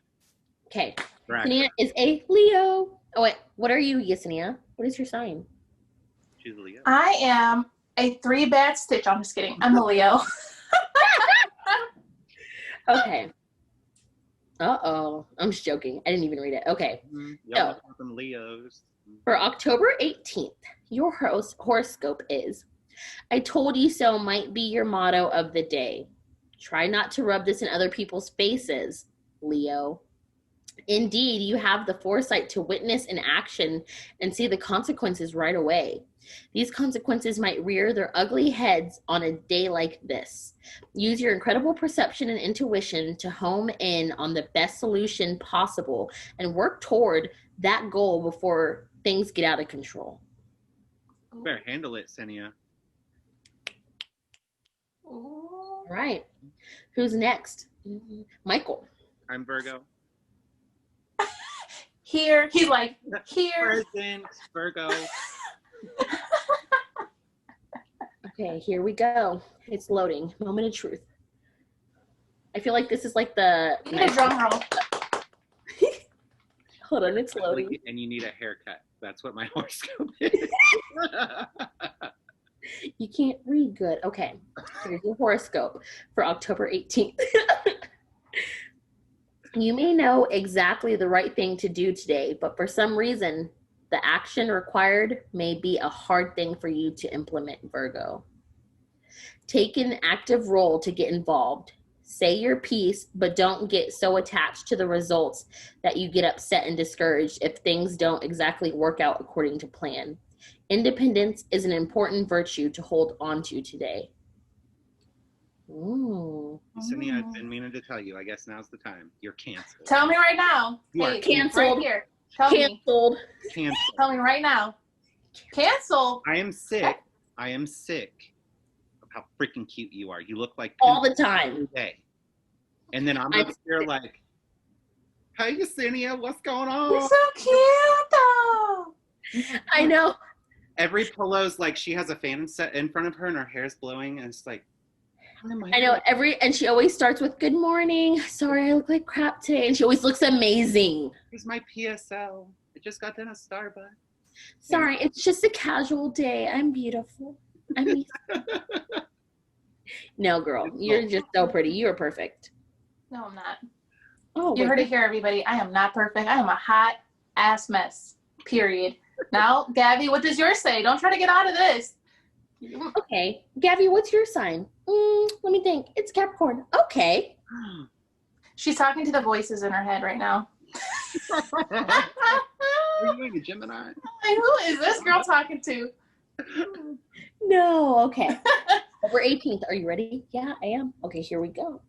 okay. Right. Yesenia is a Leo. Oh wait, what are you, Yesenia? What is your sign? She's a Leo. I am a 3 bad stitch. I'm just kidding. I'm a Leo. Okay. Uh-oh. I'm just joking. I didn't even read it. Okay. Y'all know some Leos. For October 18th, your horoscope is, I told you so might be your motto of the day. Try not to rub this in other people's faces, Leo. Indeed, you have the foresight to witness an action and see the consequences right away. These consequences might rear their ugly heads on a day like this. Use your incredible perception and intuition to home in on the best solution possible and work toward that goal before things get out of control. Better handle it, Yesenia. All right. Who's next? Michael. I'm Virgo. Here. He's like, here. Present, Virgo. Okay, here we go. It's loading. Moment of truth. I feel like this is like the... You need a drum roll. Hold on, it's loading. And you need a haircut. That's what my horoscope is. You can't read good. Okay, here's your horoscope for October 18th. You may know exactly the right thing to do today, but for some reason, the action required may be a hard thing for you to implement, Virgo. Take an active role to get involved. Say your piece, but don't get so attached to the results that you get upset and discouraged if things don't exactly work out according to plan. Independence is an important virtue to hold on to today. Ooh. Yesenia, I've been meaning to tell you. I guess now's the time. You're canceled. Tell me right now. You are Hey, canceled. Right here. Tell me. Canceled. Canceled. Tell me right now. Cancel. I am sick. I am sick of how freaking cute you are. You look like All the time. every day. And then I'm I'm up here like, hey, Yesenia, what's going You're on? so cute, though. I know. Every pillow's like she has a fan set in front of her and her hair's blowing. And it's like, how am I know and she always starts with good morning. Sorry, I look like crap today. And she always looks amazing. Here's my PSL. I just got done at Starbucks. Sorry, it's just a casual day. I'm beautiful. No, girl, you're just so pretty. You're perfect. No, I'm not. Oh, You heard it here, everybody. I am not perfect. I am a hot ass mess. Period. Now, Gabby, what does yours say? Don't try to get out of this. Okay, Gabby, what's your sign? Let me think. It's Capricorn. Okay. She's talking to the voices in her head right now. Are you doing a Gemini? Like, who is this girl talking to? No, okay. October 18th. Are you ready? Yeah, I am. Okay, here we go.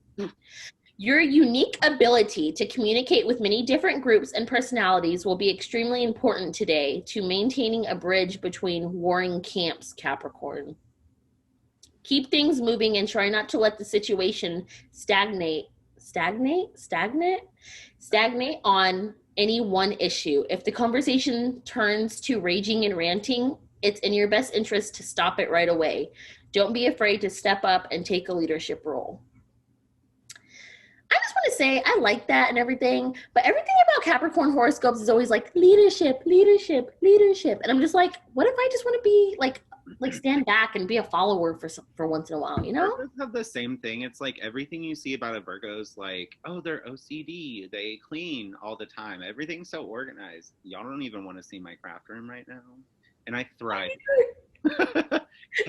Your unique ability to communicate with many different groups and personalities will be extremely important today to maintaining a bridge between warring camps, Capricorn. Keep things moving and try not to let the situation stagnate on any one issue. If the conversation turns to raging and ranting, it's in your best interest to stop it right away. Don't be afraid to step up and take a leadership role. I just want to say I like that and everything, but everything about Capricorn horoscopes is always like leadership. And I'm just like, what if I just want to be like stand back and be a follower for once in a while, you know? Virgos have the same thing. It's like everything you see about a Virgo is like, oh, they're OCD. They clean all the time. Everything's so organized. Y'all don't even want to see my craft room right now. And I thrive.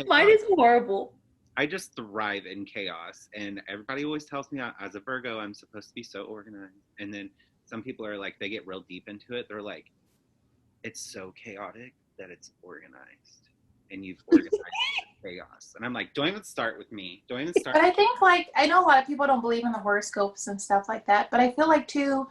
Mine is horrible. I just thrive in chaos. And everybody always tells me as a Virgo, I'm supposed to be so organized. And then some people are like, they get real deep into it. They're like, it's so chaotic that it's organized. And you've organized chaos. And I'm like, don't even start with me. Don't even start. But I think, like, I know a lot of people don't believe in the horoscopes and stuff like that, but I feel like, too,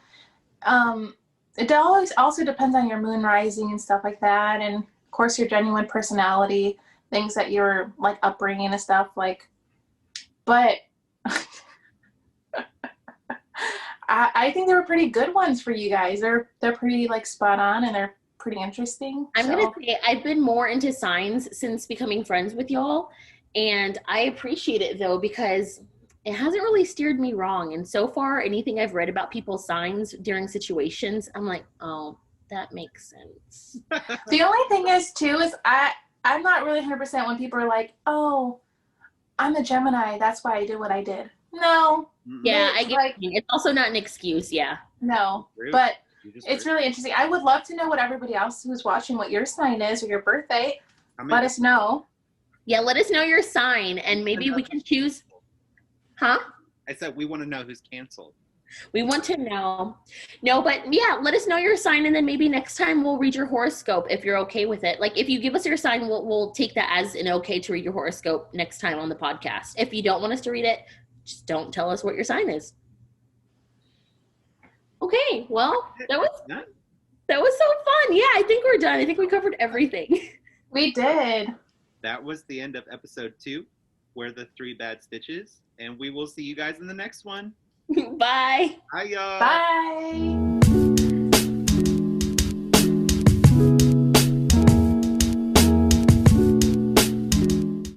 it always also depends on your moon rising and stuff like that. And, of course, your genuine personality, things that you're, like, upbringing and stuff, like, but I think they were pretty good ones for you guys. They're pretty like spot on, and they're pretty interesting. I'm gonna say I've been more into signs since becoming friends with y'all, and I appreciate it though because it hasn't really steered me wrong. And so far, anything I've read about people's signs during situations, I'm like, oh, that makes sense. The only thing is too is I'm not really 100% when people are like, oh, I'm a Gemini, that's why I did what I did. No. Yeah, I get like, it's also not an excuse. Yeah. No, but it's really interesting. I would love to know what everybody else who's watching, what your sign is or your birthday. Let us know. Yeah, let us know your sign, and maybe we can choose. Huh? I said we want to know who's canceled. We want to know. No, but yeah, let us know your sign, and then maybe next time we'll read your horoscope if you're okay with it. Like if you give us your sign, we'll take that as an okay to read your horoscope next time on the podcast. If you don't want us to read it, just don't tell us what your sign is. Okay, well, that was so fun. Yeah, I think we're done. I think we covered everything. We did. That was the end of episode 2. We're the 3 Bad Stitches, and we will see you guys in the next one. Bye. Bye, y'all. Bye.